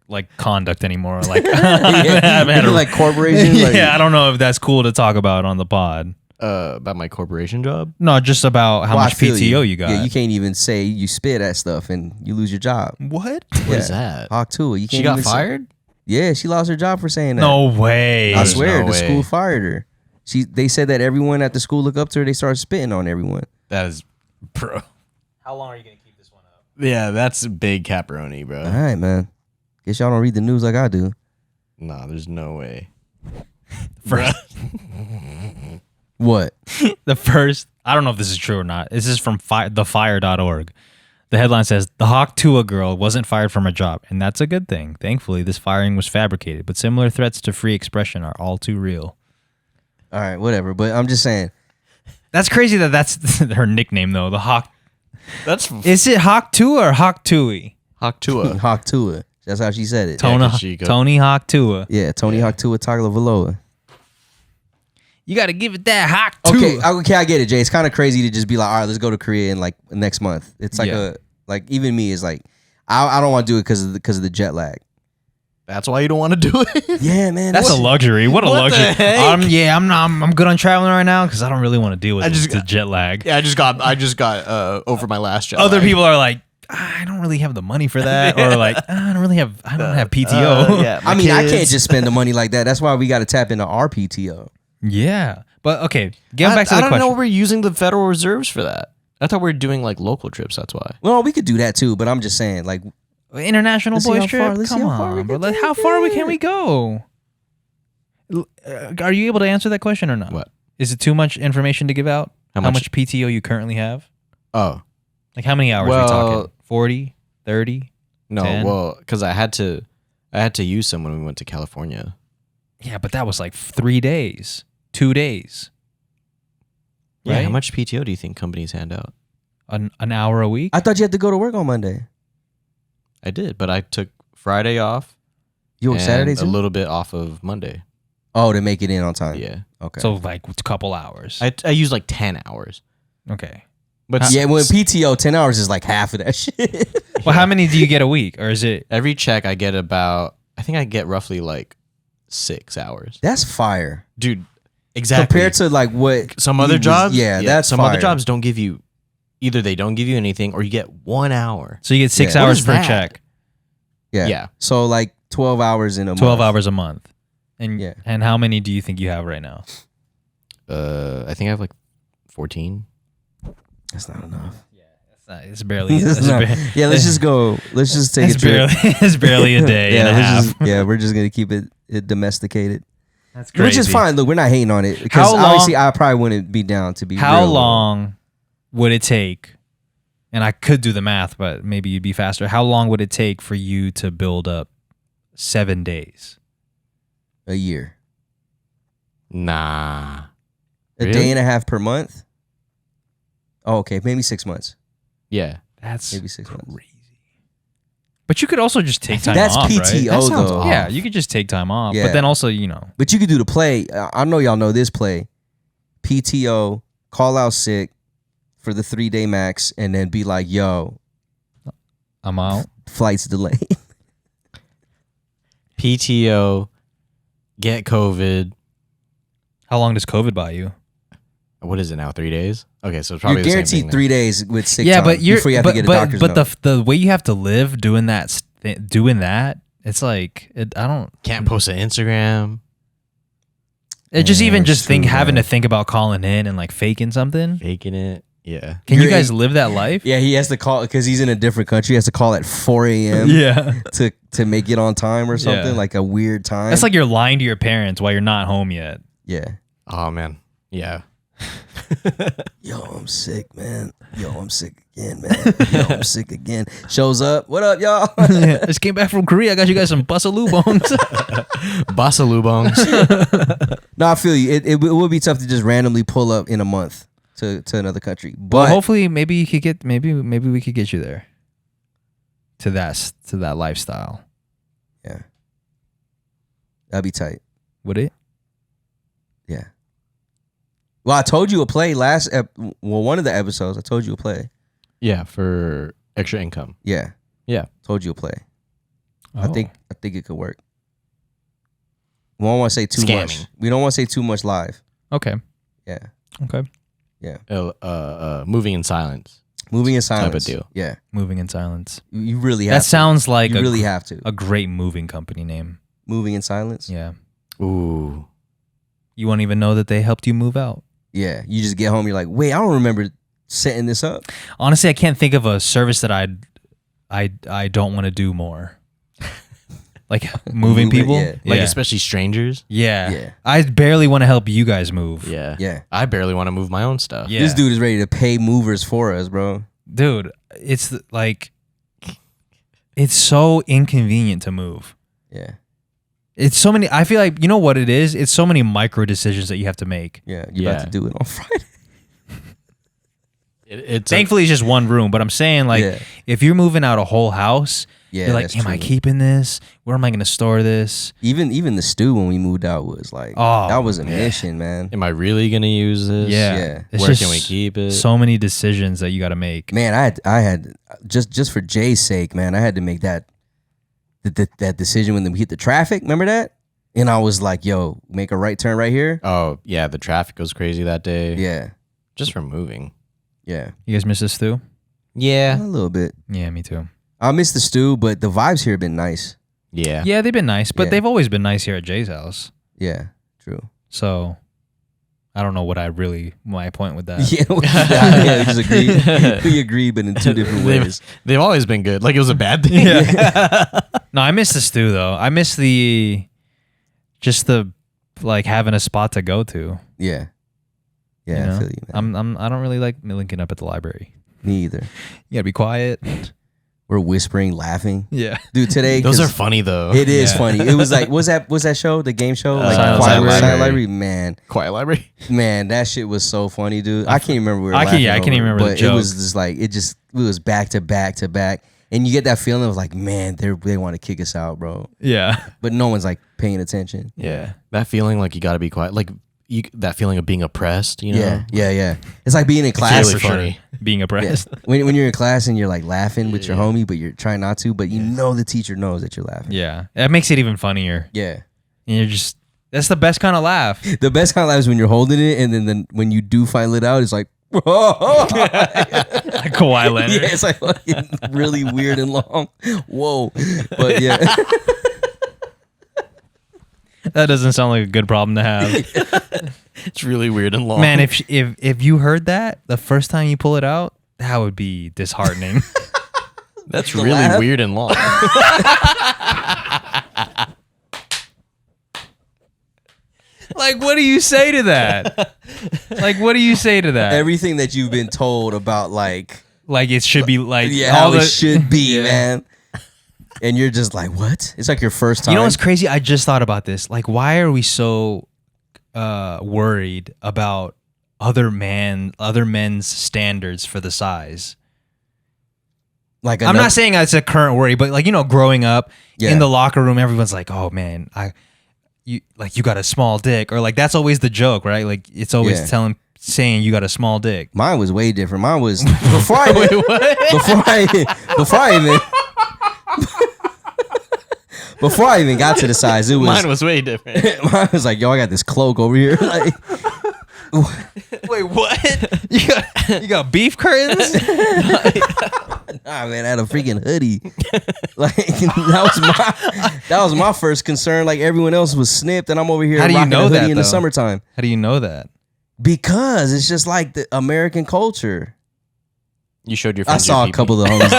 like conduct anymore. Like, I haven't had a- like corporation. yeah, Like, I don't know if that's cool to talk about on the pod. About my corporation job. No, just about how well, I much feel PTO you got. Yeah, you can't even say you spit at stuff and you lose your job. What? What is that? Hawk too. You can't She got even say- fired? Yeah, she lost her job for saying that. No way. I There's swear, no the way. school fired her. They said that everyone at the school looked up to her. They started spitting on everyone. That is, bro. How long are you going to keep this one up? Yeah, that's big caparoni, bro. All right, man. Guess y'all don't read the news like I do. Nah, there's no way. First, What? I don't know if this is true or not. This is from thefire.org. The headline says, the Hawk Tuah girl wasn't fired from her job, and that's a good thing. Thankfully, this firing was fabricated, but similar threats to free expression are all too real. All right, whatever. But I'm just saying. That's crazy that that's her nickname, though. The Hawk. That's Is it Hawk Tuah or Hawk Tui? Hawk Tuah. Hawk Tua. That's how she said it. Yeah, 'cause she go- Tony Hawk Tuah. Yeah, Tony Hawk Tua Tagovailoa. You got to give it that Hawk Tuah. Okay, I get it, Jay. It's kind of crazy to just be like, all right, let's go to Korea in like next month. It's like Yeah. even me is like, I don't want to do it because of the jet lag. That's why you don't want to do it? Yeah, man. That's a luxury. What a What luxury. the heck? I'm good on traveling right now because I don't really want to deal with the jet lag. Yeah, I just got over my last job. Other people are like, I don't really have the money for that, or like, I don't have PTO. yeah, I mean, I can't just spend the money like that. That's why we got to tap into our PTO. Yeah, but okay, getting back to the I don't question. know. We're using the Federal Reserves for that. I thought we were doing like local trips. That's why. Well, we could do that too, but I'm just saying, like, International Let's see boys how far- trip. let's see Come how far we on, bro. can Like, take how far it. can we go? Are you able to answer that question or not? What? Is it too much information to give out? How How much? much PTO you currently have? Oh, Like how many hours are we talking? 40, 30? no. 10? Well, because I had to use some when we went to California. Yeah, but that was like 3 days, 2 days. Yeah. How Right? much PTO do you think companies hand out? An hour a week? I thought you had to go to work on Monday. I did, but I took Friday off. You work and Saturday a too? little bit off of Monday. Oh, to make it in on time. Yeah. Okay. So like a couple hours. I used like 10 hours. Okay. But yeah, when PTO 10 hours is like half of that shit. Well, how many do you get a week? Or is it every check I get I think I get roughly like 6 hours. That's fire. Dude, exactly. Compared to like what some other jobs, that's some fire. other jobs don't give you either they don't give you anything or you get 1 hour. so you get 6 Yeah. What hours is per that? check, Yeah. Yeah. So like 12 hours in a 12 month. hours a month. And Yeah. and how many do you think you have right now? I think I have like 14. That's not enough. It's barely. It's It's not- ba- yeah, let's just go. Let's just take it's a trip. barely. It's barely a day and a half. We're just gonna keep it domesticated, That's crazy. which is fine. Look, we're not hating on it because How long- obviously I probably wouldn't be down to be. How real. long would it take? And I could do the math, but maybe you'd be faster. How long would it take for you to build up 7 days? A year, Nah. a Really? day and a half per month. Oh, okay, maybe 6 months. Yeah. That's Maybe 6 months. crazy. But you could also just take time That's off, PTO right? That sounds though. off. Yeah, you could just take time off. Yeah. But then also, you know, But you could do the play. I know y'all know this play. PTO, call out sick for the 3-day max, and then be like, "Yo, I'm out. flight's delayed." PTO, get COVID. How long does COVID buy you? What is it now? 3 days? Okay, so it's You're probably the same guaranteed thing now. 3 days with sick Yeah, time but you're before you have but, to get a but, doctor's but note. the way you have to live doing that it's like I don't Can't post an Instagram, it just Yeah, even it's just think true, having man. to think about calling in and like faking something. faking it. Yeah. Can you You're guys a- live that life? Yeah, he has to call because he's in a different country. He has to call at 4 a.m. Yeah. to make it on time or something, Yeah. like a weird time. That's like you're lying to your parents while you're not home yet. yeah. Oh man. Yeah. Yo, I'm sick, man. Yo, I'm sick again, man. Yo, I'm sick again. Shows up. What up, y'all? I just came back from Korea. I got you guys some busaloo bones. Basalubongs. No, I feel you. It would be tough to just randomly pull up in a month to another country. But Well, hopefully, maybe you could get maybe we could get you there. To that lifestyle, yeah, that'd be tight. would it? Yeah. Well, I told you a play one of the episodes. I told you a play. Yeah, for extra income. Yeah. Yeah. Told you a play. Oh. I think it could work. We don't want to say too much. Scamming. We don't want to say too much live. Okay. Yeah. Okay. Yeah. Moving in silence. Moving in silence. deal. Yeah. Moving in silence. You really have That to. sounds like You a, really have to. a great moving company name. Moving in silence. Yeah. Ooh. You won't even know that they helped you move out. Yeah. You just get home. You're like, wait, I don't remember setting this up. Honestly, I can't think of a service that I don't want to do more. Like moving Moving, people. yeah. Like yeah. especially strangers. Yeah. Yeah. I barely want to help you guys move. Yeah. Yeah. I barely want to move my own stuff. Yeah. This dude is ready to pay movers for us, bro. Dude, it's like it's so inconvenient to move. Yeah. It's so many. I feel like you know what it is. It's so many micro decisions that you have to make. Yeah. You're about Yeah. to do it on Friday. It's Thankfully, it's just one room. But I'm saying, like, Yeah. if you're moving out a whole house, Yeah. you're like, that's am I true. keeping this? Where am I going to store this? Even the stew when we moved out was like, Oh, that was a yeah. mission, man. am I really gonna use this? Yeah. Yeah. It's Where just can we keep it? So many decisions that you got to make. Man, I had just for Jay's sake, man, I had to make that decision when we hit the traffic. Remember that? And I was like, yo, make a right turn right here. Oh yeah, the traffic was crazy that day. Yeah. Just for moving. Yeah. You guys miss this too? A Yeah. little bit. Yeah, me too. I miss the stew, but the vibes here have been nice. Yeah. Yeah, they've been nice, but Yeah. they've always been nice here at Jay's house. Yeah. True. So I don't know what my point with that. Yeah. Yeah, we just agreed. We agreed, but in two different ways. They've always been good. Like it was a bad thing. No, I miss the stew though. I miss the like having a spot to go to. Yeah. Yeah, You I know? feel you, man. I don't really like linking up at the library. Me either. You gotta be quiet. We're whispering, laughing. Yeah. Dude, today Those are 'cause funny though. It is Yeah. funny. It was like, was that show, the game show? Like Silent Quiet Library. Library? Man, Quiet Library. man, that shit was so funny, dude. I can't remember where I can't even remember the but joke. it was just like it was back to back to back, and you get that feeling of like, man, they want to kick us out, bro. Yeah. But no one's like paying attention. Yeah, that feeling like you got to be quiet, like that feeling of being oppressed. You know. Yeah. It's like being in class. really funny. Being oppressed. When you're in class and you're like laughing with your homie, but you're trying not to, but you know the teacher knows that you're laughing. Yeah. That makes it even funnier. Yeah. And you're just, that's the best kind of laugh. The best kind of laugh is when you're holding it, and then when you do finally let out, it's like, whoa. Like Kawhi Leonard. Yeah, it's like fucking really weird and long. Whoa. But yeah. That doesn't sound like a good problem to have. It's really weird and long. Man, if you heard that the first time you pull it out, that would be disheartening. that's The really laugh? weird and long. Like, what do you say to that? Like, what do you say to that? Everything that you've been told about, like Like, it should be like yeah, all how it the should be, Yeah. man. And you're just like, what? It's like your first time. You know what's crazy? I just thought about this. Like, why are we so worried about other men's standards for the size? like I'm not saying it's a current worry, but like, you know, growing up Yeah. in the locker room, everyone's like, "Oh man, you got a small dick," or like that's always the joke, right? Like it's always Yeah. saying you got a small dick. Mine was way different. Mine was before I even, before I even got to the size. It was Mine was way different. mine was like, yo, I got this cloak over here. Like, Wait, what? You got beef curtains? nah, man, I had a freaking hoodie. Like that was my first concern. Like everyone else was snipped, and I'm over here How do you rocking know a hoodie that, in the though? summertime How do you know that? because it's just like the American culture. You showed your I friends saw your a couple of the homies.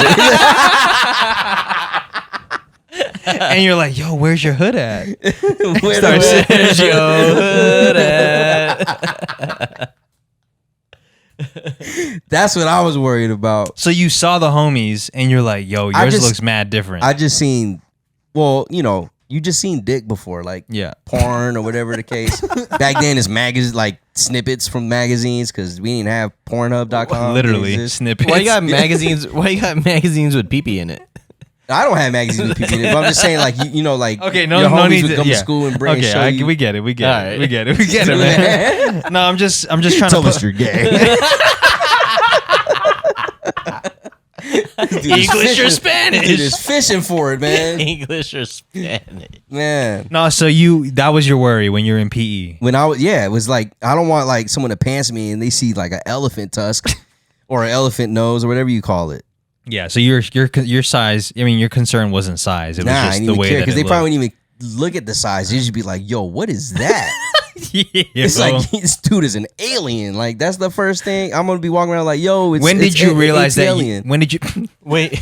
And you're like, "Yo, where's your hood at?" Where Start the- saying, "Yo, hood at." That's what I was worried about. So you saw the homies, and you're like, "Yo, I yours just- looks mad different." I just seen, well, you know, you just seen dick before, like yeah. porn or whatever the case. Back then, it's like snippets from magazines because we didn't have Pornhub.com. Literally Didn't exist. snippets. Why you got magazines? Why you got magazines with pee-pee in it? I don't have magazines with people in it, but I'm just saying, like, you know, like, Okay, your no homies need would to come yeah. to school and bring Okay, show you. we get it. We get All it. right. We get it. We get it, man. No, I'm just trying Tell to us you're gay. English or Spanish? Dude is fishing for it, man. English or Spanish? Man. No, so that was your worry when you're in PE. When I was, it was like, I don't want like someone to pants me and they see like an elephant tusk or an elephant nose or whatever you call it. Yeah, so your size, I mean, your concern wasn't size. It was I just didn't the even way care that because it they probably looked. wouldn't even look at the size. They just be like, yo, what is that? Yeah, It's bro. like, this dude is an alien. Like, that's the first thing. I'm going to be walking around like, yo, it's When did you realize that? alien. When did you? Wait,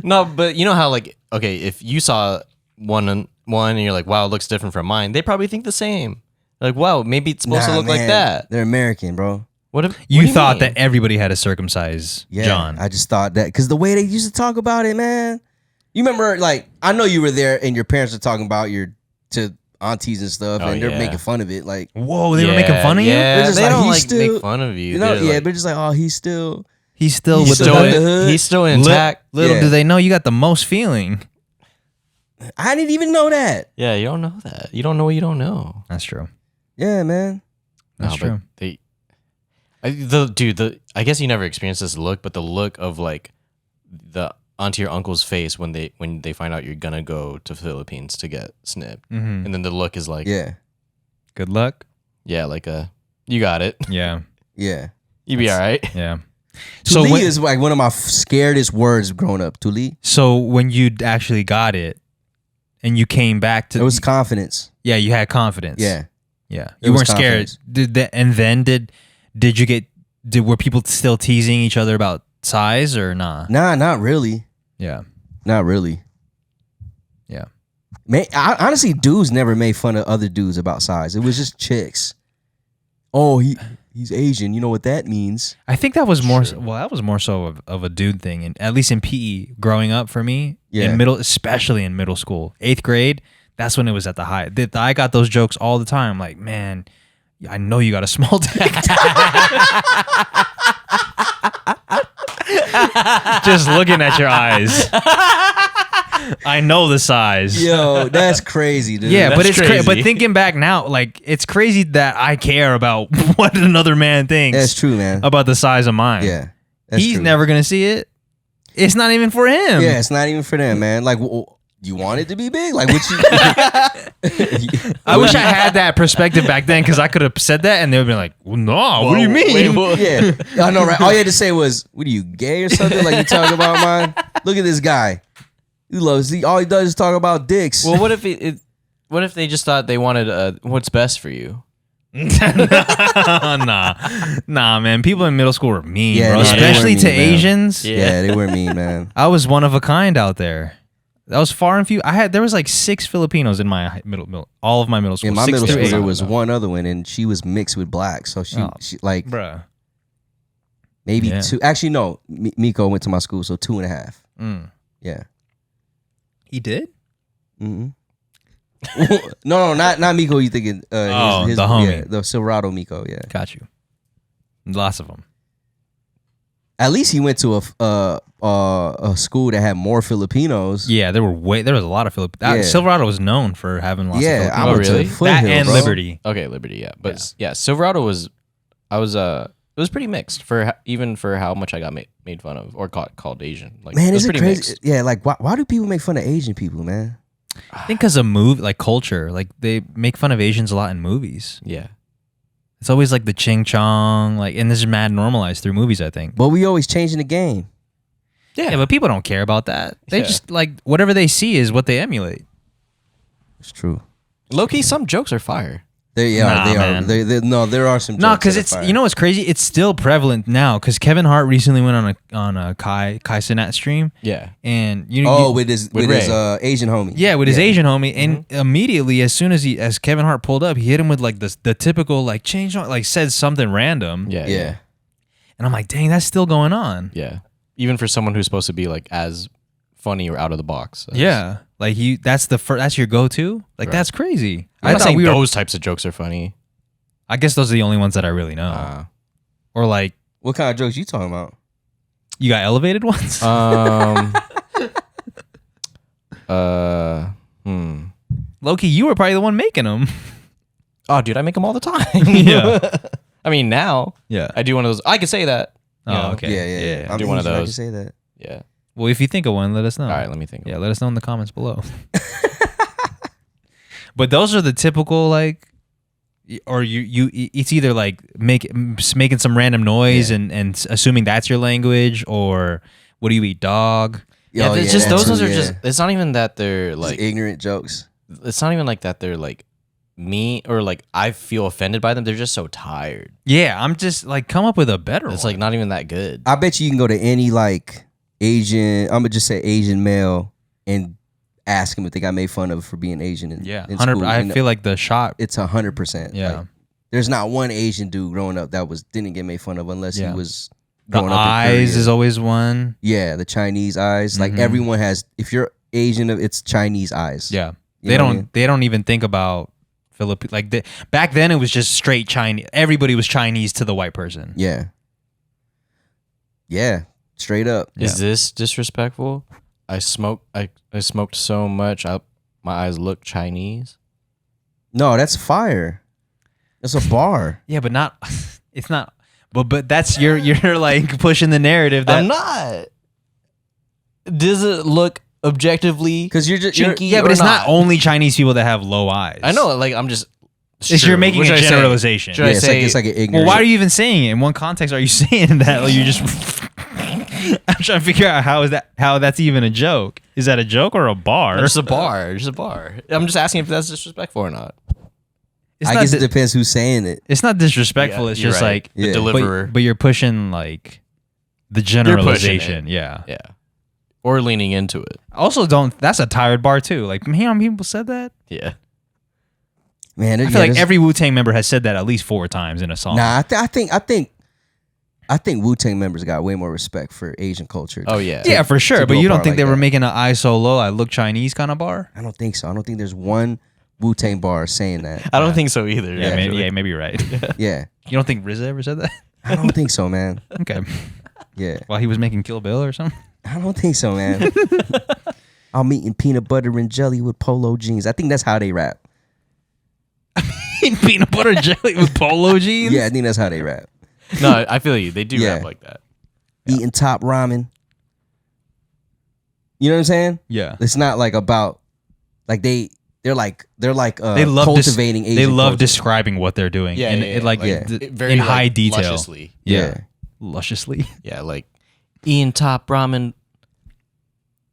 no, but you know how like okay, if you saw one and you're like, wow, it looks different from mine. They probably think the same. Like, wow, maybe it's supposed to look like man. that. They're American, bro. What if You what do thought mean? that everybody had to circumcise Yeah, John. I just thought that because the way they used to talk about it, man. You remember, like, I know you were there and your parents were talking about your to aunties and stuff, Oh, and they're yeah. making fun of it. Like, Whoa, they were making fun of you. Yeah, They're just they like, don't he's like still- make fun of you. you know, They're yeah, like, but just like, oh, he's still. He's still He's with still the in the hood. hood. he's still intact. Little Yeah. do they know you got the most feeling. I didn't even know that. Yeah, you don't know that. You don't know what you don't know. That's true. Yeah, man. That's No, true. But I guess you never experienced this look, but the look of like the onto your uncle's face when they find out you're gonna go to Philippines to get snipped, Mm-hmm. and then the look is like, Yeah, Good luck. yeah, like you got it, Yeah. yeah. you be all right. Yeah. So So when, is like one of my scariest words growing up. Tuli. so when you actually got it and you came back to It was confidence. yeah, you had confidence. Yeah. Yeah. It You was weren't scared. confidence. Were people still teasing each other about size or nah? Nah, not really. Yeah. Not really. Yeah. Man, honestly, dudes never made fun of other dudes about size. It was just chicks. Oh, he's Asian. You know what that means? I think that was more. Well, that was more so of a dude thing, and at least in PE growing up for me, especially in middle school, 8th grade. That's when it was at the high. I got those jokes all the time. Like, man, I know you got a small dick. Just looking at your eyes. I know the size. Yo, that's crazy, dude. Yeah, that's but it's crazy. But thinking back now, like it's crazy that I care about what another man thinks. That's true, man. About the size of mine. Yeah, he's true. never gonna see it. It's not even for him. Yeah, it's not even for them, man. Like, you want it to be big? Like, what you? I wish I had that perspective back then because I could have said that and they would be like, well, "No, what do you mean?" Yeah, I know, right? All you had to say was, "What are you, gay or something?" Like you talking about mine. Look at this guy. He loves. All he does is talk about dicks. Well, what if what if they just thought they wanted what's best for you? Nah, man. People in middle school were mean, bro. they Especially were to mean, man. Asians. Yeah, they were mean, man. I was one of a kind out there. That was far and few. There was like 6 Filipinos in my all of my middle school. In my 6 middle through school, 8. there was one other one, and she was mixed with black. So she like Bruh. maybe Yeah. 2. Actually, no. Miko went to my school, so 2.5. Mm. Yeah. He did? Mm-hmm. no, not Miko. You thinking? The homie. Yeah, the Silverado Miko. Yeah. Got you. Lots of them. At least he went to a school that had more Filipinos. Yeah, there was a lot of Filipinos. Yeah. Silverado was known for having lots of Yeah, I Filipinos. went really? to Foothill, That and bro. Liberty. Okay, Liberty, yeah. But yeah, Silverado was it was pretty mixed even for how much I got made fun of or called Asian. Like, Man, it was is it pretty crazy? mixed. Yeah, like why do people make fun of Asian people, man? I think because of culture. Like they make fun of Asians a lot in movies. Yeah. It's always like the ching chong, and this is mad normalized through movies, I think. But we always changing the game. Yeah, but people don't care about that. They Yeah. just like whatever they see is what they emulate. It's true. Low key, some jokes are fire. They Nah, are. man. No, there are some. No, jokes because that are it's fire. you know what's crazy? It's still prevalent now. Because Kevin Hart recently went on a Kai Cenat stream, Yeah. and with his with his Ray. Asian homie. with his Asian homie, and immediately as soon as Kevin Hart pulled up, he hit him with like the typical like change like said something random, Yeah. Yeah. and I'm like, dang, that's still going on. Yeah. Even for someone who's supposed to be like as funny or out of the box. Yeah, like that's your go-to. Like Right. that's crazy. I'm not thought saying those types of jokes are funny. I guess those are the only ones that I really know. Or like What kind of jokes you talking about? you got elevated ones. Loki, you were probably the one making them. Oh, dude, I make them all the time. Yeah. I mean, now Yeah. I do one of those. I can say that. You know? Oh, okay. Yeah. I'm do one of Asian, I can those. say that. Yeah. Well, if you think of one, let us know. All right, let me think. Yeah, let us know in the comments below. But those are the typical like, or it's either like making some random noise and assuming that's your language, or what do you eat, dog? Yeah, Oh, it's yeah, just that those too, are yeah. just. It's not even that they're Just like. ignorant jokes. It's not even like that they're like me or like I feel offended by them. They're just so tired. Yeah, I'm just like come up with a better It's one. like not even that good. I bet you can go to any like Asian. I'm gonna just say Asian male and ask him if they got made fun of for being Asian. In 100. school. I feel like the shot. It's 100%. Yeah. Like, there's not one Asian dude growing up that didn't get made fun of unless Yeah. he was The growing up in eyes Korea. is always one. Yeah, the Chinese eyes. Like Mhm. everyone has. If you're Asian, it's Chinese eyes. Yeah, You they know what I don't. mean? They don't even think about Philippines. Like back then, it was just straight Chinese. Everybody was Chinese to the white person. Yeah. Yeah. Straight up. Is this disrespectful? I smoked so much. My eyes look Chinese. No, that's fire. That's a bar. Yeah, but not. It's not. But that's you're like pushing the narrative that. I'm not. Does it look objectively? Because you're just Chinky Yeah, but or it's not only Chinese people that have low eyes. I know. Like I'm just. You're making What a should I say? generalization. Should I say? it's like an Well, ignorant. why are you even saying it? In what context are you saying that? Like you just. I'm trying to figure out how that's even a joke. Is that a joke or a bar? Just a bar. Just a bar. I'm just asking if that's disrespectful or not. It's I not guess it di- depends who's saying it. It's not disrespectful. Yeah, It's you're just right. like The Yeah. deliverer. but you're pushing like the pushing generalization. it. Yeah. Yeah. Or leaning into it. Also, don't. That's a tired bar too. Like, how many people said that? Yeah. Man, I feel like every Wu-Tang member has said that at least 4 times in a song. Nah, I think Wu-Tang members got way more respect for Asian culture. Oh yeah, Yeah, for sure. But do a you don't bar think like they were that. making an I so low, I look Chinese kind of bar? I don't think so. I don't think there's one Wu-Tang bar saying that. I don't think so either. Yeah, actually. maybe you're right. Yeah, You don't think RZA ever said that? I don't think so, man. Okay. Yeah, While he was making Kill Bill or something? I don't think so, man. I'm eating peanut butter and jelly with polo jeans. I think that's how they rap. Peanut butter jelly with polo jeans? Yeah, I think that's how they rap. No, I feel you. They do Yeah. rap like that. Eating top ramen. You know what I'm saying? Yeah. It's not like about like they're like They love cultivating Asian They love culture. describing what they're doing. Yeah, in, yeah, in like yeah. Very in like, high detail. lusciously. Yeah. Lusciously. Yeah, like eating top ramen.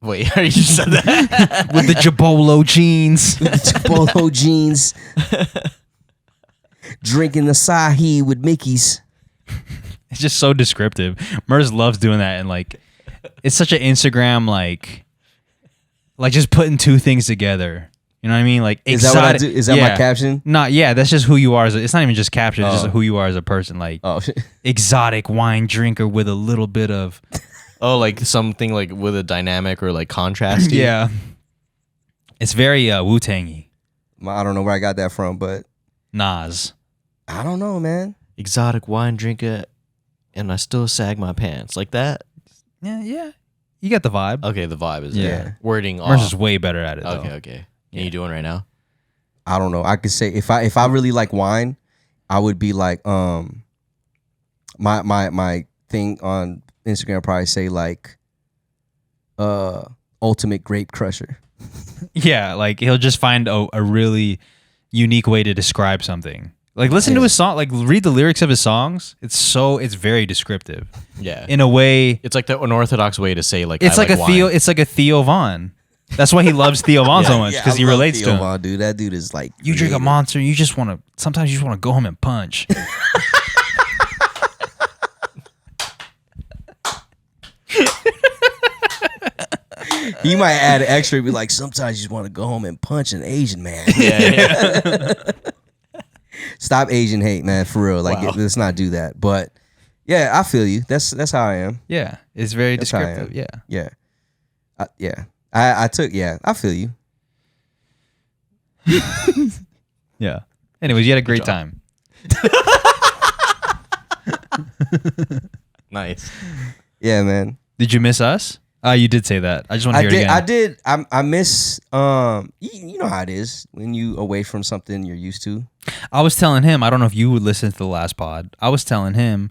Wait, you just said that? With the Jabolo jeans. polo jeans. Drinking the Asahi with Mickey's. It's just so descriptive. Merz loves doing that, and like it's such an Instagram like just putting 2 things together. You know what I mean? Like Is that what I do? Is that my caption? That's just who you are. It's not even just caption. It's just who you are as a person. Like Oh, exotic wine drinker with a little bit of Oh, like something like with a dynamic or like contrast. yeah. It's very Wu-Tangy. I don't know where I got that from, but Nas. I don't know, man. Exotic wine drinker, and I still sag my pants like that. Yeah. You get the vibe. Okay, the vibe is Yeah. there. Wording Merz off. is way better at it. Okay, Though. okay. Can you do one right now? I don't know. I could say if I really like wine, I would be like my thing on Instagram probably say like ultimate grape crusher. Yeah, like he'll just find a really unique way to describe something. Like listen to his song, like read the lyrics of his songs. It's very descriptive. Yeah. In a way, It's like the unorthodox way to say like it's I like a wine. Theo. It's like a Theo Von. That's why he loves Theo Von so much because he relates to him. Vaughn, dude. That dude is like You drink a creative. monster, you just want to. Sometimes you just want to go home and punch. You might add an extra, be like, sometimes you just want to go home and punch an Asian man. Yeah. Stop Asian hate, man, for real. Like, Wow. let's not do that. But yeah, I feel you. That's how I am. Yeah, it's very That's how I descriptive. am. Yeah. Yeah. I feel you. Yeah. Anyways, you had a great time. Nice. Yeah, man. Did you miss us? You did say that. I just want to hear it again. I did. I miss. You know how it is when you away from something you're used to. I was telling him, I don't know if you would listen to the last pod. I was telling him,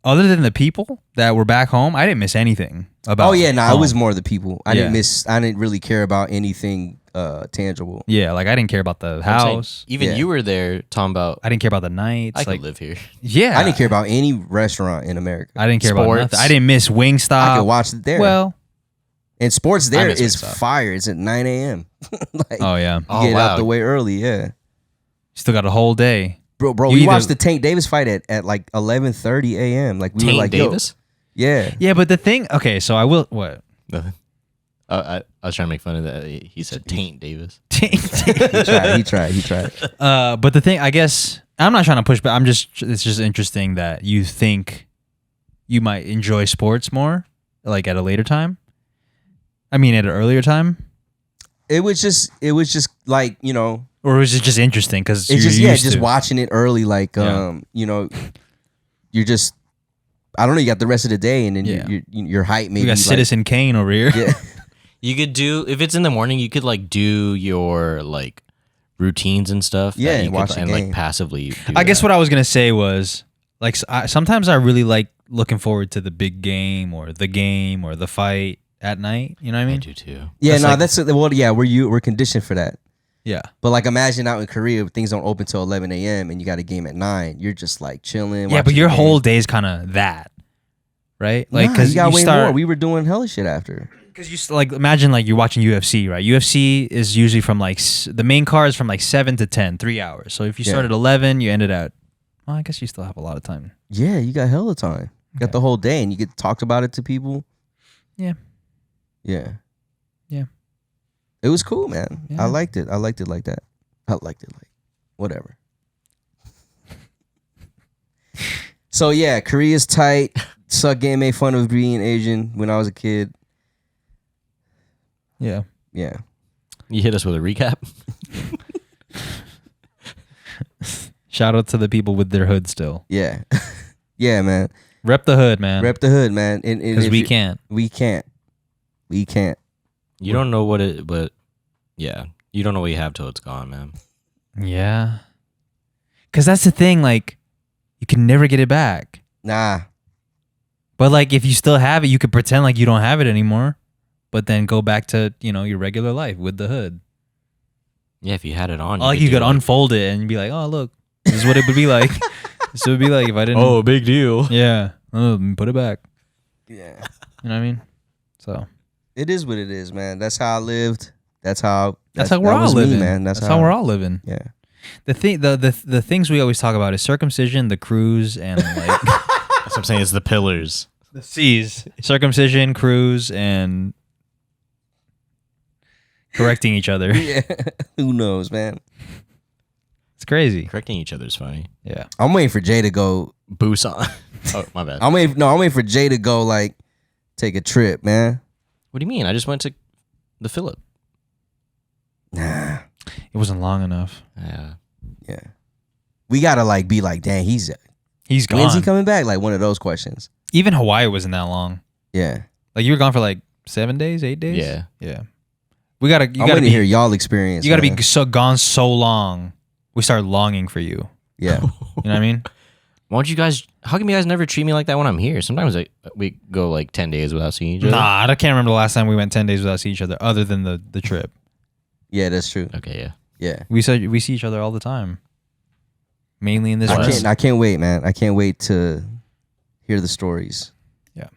other than the people that were back home, I didn't miss anything about. Oh yeah, no, home. it was more the people. I Yeah. didn't really care about anything tangible. Yeah, like I didn't care about the I'm saying, house. even Yeah. you were there talking about I didn't care about the nights. I could like, live here. yeah, I didn't care about any restaurant in America. I didn't care about Sports. nothing. I didn't miss Wingstop. I could watch it there. Well, and sports there miss is Wingstop. fire. It's at 9 a.m. Like, oh yeah, you Oh, get wow. out the way early. Yeah, still got a whole day. bro. You We either- watched the Tank Davis fight at like 11:30 a.m. Like we were Tank like, yo, Davis? yeah. Yeah, but the thing. Okay, so I will. What? Nothing. I was trying to make fun of that. He said Taint Davis. He tried. But the thing, I guess, I'm not trying to push, but it's just interesting that you think you might enjoy sports more, like at a later time. I mean, at an earlier time, It was just like, you know, or was it just interesting because it's you're just used just to? watching it early. Like, Yeah. you know, you're just, I don't know. You got the rest of the day, and then Yeah. your height maybe. We got like, Citizen Kane over here. Yeah. You could do if it's in the morning. You could like do your like routines and stuff. Yeah, that you and watch could, the and like game. passively. Do I guess that. what I was gonna say was like sometimes I really like looking forward to the big game or the fight at night. You know what I I mean? do too. Yeah, That's no, like- that's well, yeah. We're conditioned for that. Yeah. But like, imagine out in Korea, things don't open till 11 a.m. and you got a game at 9. You're just like chilling. Yeah, but watching your the game. whole day is kind of that, right? Like, Nah, because you got way start, more. We were doing hella shit after. Because like imagine like you're watching UFC, right? UFC is usually from like the main card is from like 7 to 10, 3 hours. So if you Yeah. start at 11, you ended at. Well, I guess you still have a lot of time. Yeah, you got hella time. You got the whole day, and you get talked about it to people. Yeah. Yeah. Yeah. It was cool, man. Yeah. I liked it. I liked it like that. I liked it like. whatever. So yeah, Korea's tight. Suck getting made fun of being Asian when I was a kid. Yeah. Yeah. You hit us with a recap. Shout out to the people with their hood still. Yeah. Yeah, man. Rep the hood, man. Rep the hood, man. Because we can't. We can't. We can't. You don't know what it, but yeah, you don't know what you have till it's gone, man. Yeah. Because that's the thing, like, you can never get it back. Nah. But, like, if you still have it, you could pretend like you don't have it anymore, but then go back to, you know, your regular life with the hood. Yeah, if you had it on. You could unfold it and be like, oh, look, this is what it would be like. This would be like if I didn't. Oh, big deal. Yeah. Oh, put it back. Yeah. You know what I mean? So. It is what it is, man. That's how I lived. That's how we're all living, man. That's how we're all living. Yeah. The things we always talk about is circumcision, the cruise, and like That's what I'm saying. It's the pillars. the C's. Circumcision, cruise, and correcting each other. Yeah. Who knows, man? It's crazy. Correcting each other is funny. Yeah. I'm waiting for Jay to go. Busan. Oh, my bad. I'm waiting for Jay to go like take a trip, man. What do you mean? I just went to the Philip. Nah. It wasn't long enough. Yeah. We gotta like be like, dang, he's gone. when's he coming back? Like one of those questions. Even Hawaii wasn't that long. Yeah. Like you were gone for like 7 days, 8 days. Yeah. Yeah. You gotta to hear y'all experience. You gotta man. be gone so long. We start longing for you. Yeah. You know what I mean? Why don't you guys? How come you guys never treat me like that when I'm here? Sometimes we go like 10 days without seeing each other. Nah, I can't remember the last time we went 10 days without seeing each other, other than the trip. Yeah, that's true. Okay, yeah. Yeah. We see each other all the time. Mainly in this. I can't wait, man. I can't wait to hear the stories. Yeah.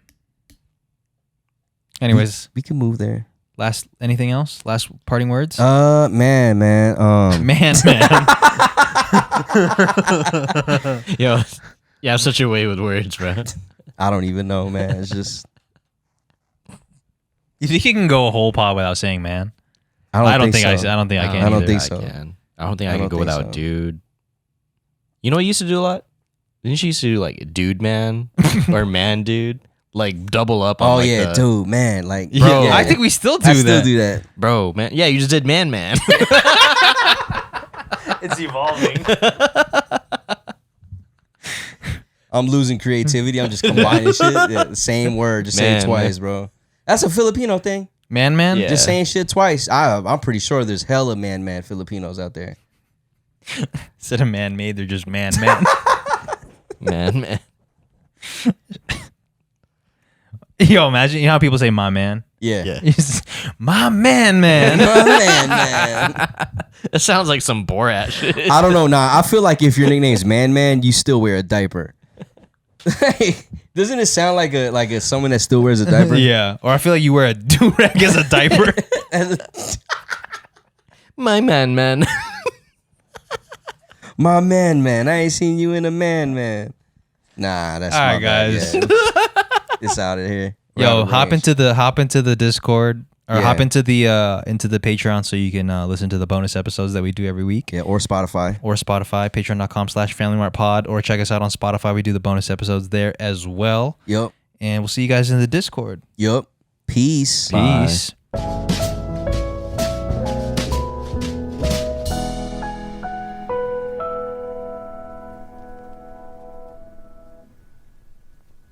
Anyways, we can move there. Anything else? Last parting words? Man. Man. Yo, you have such a way with words, bro. I don't even know, man. It's just You think you can go a whole pod without saying man? I don't think I so. can. I don't think so. I don't think I can go without dude. You know what I used to do a lot? Didn't you used to do like dude man or man dude? Like double up on dude, man. Like Bro, yeah. I think we still do I that. still do that. Bro, man. Yeah, you just did man. It's evolving. I'm losing creativity. I'm just combining shit. Yeah, the same word. Just say it twice, bro. That's a Filipino thing. Man? Yeah. Just saying shit twice. I'm pretty sure there's hella man Filipinos out there. Instead of man-made, they're just man. Man. Yo, imagine, you know how people say my man? Yeah. My man. My man. It sounds like some Borat shit. I don't know. Nah, I feel like if your nickname's man, you still wear a diaper. Doesn't it sound like a someone that still wears a diaper? Yeah. Or I feel like you wear a do-rag as a diaper. My man. My man. I ain't seen you in a man. Nah, that's all my right, bad. guys. Yeah. It's out of here. Yo, hop into the Discord or Yeah. hop into the Patreon so you can listen to the bonus episodes that we do every week. Yeah, or Spotify. Patreon.com/Family Mart Pod, or check us out on Spotify. We do the bonus episodes there as well. Yup. And we'll see you guys in the Discord. Peace. Peace.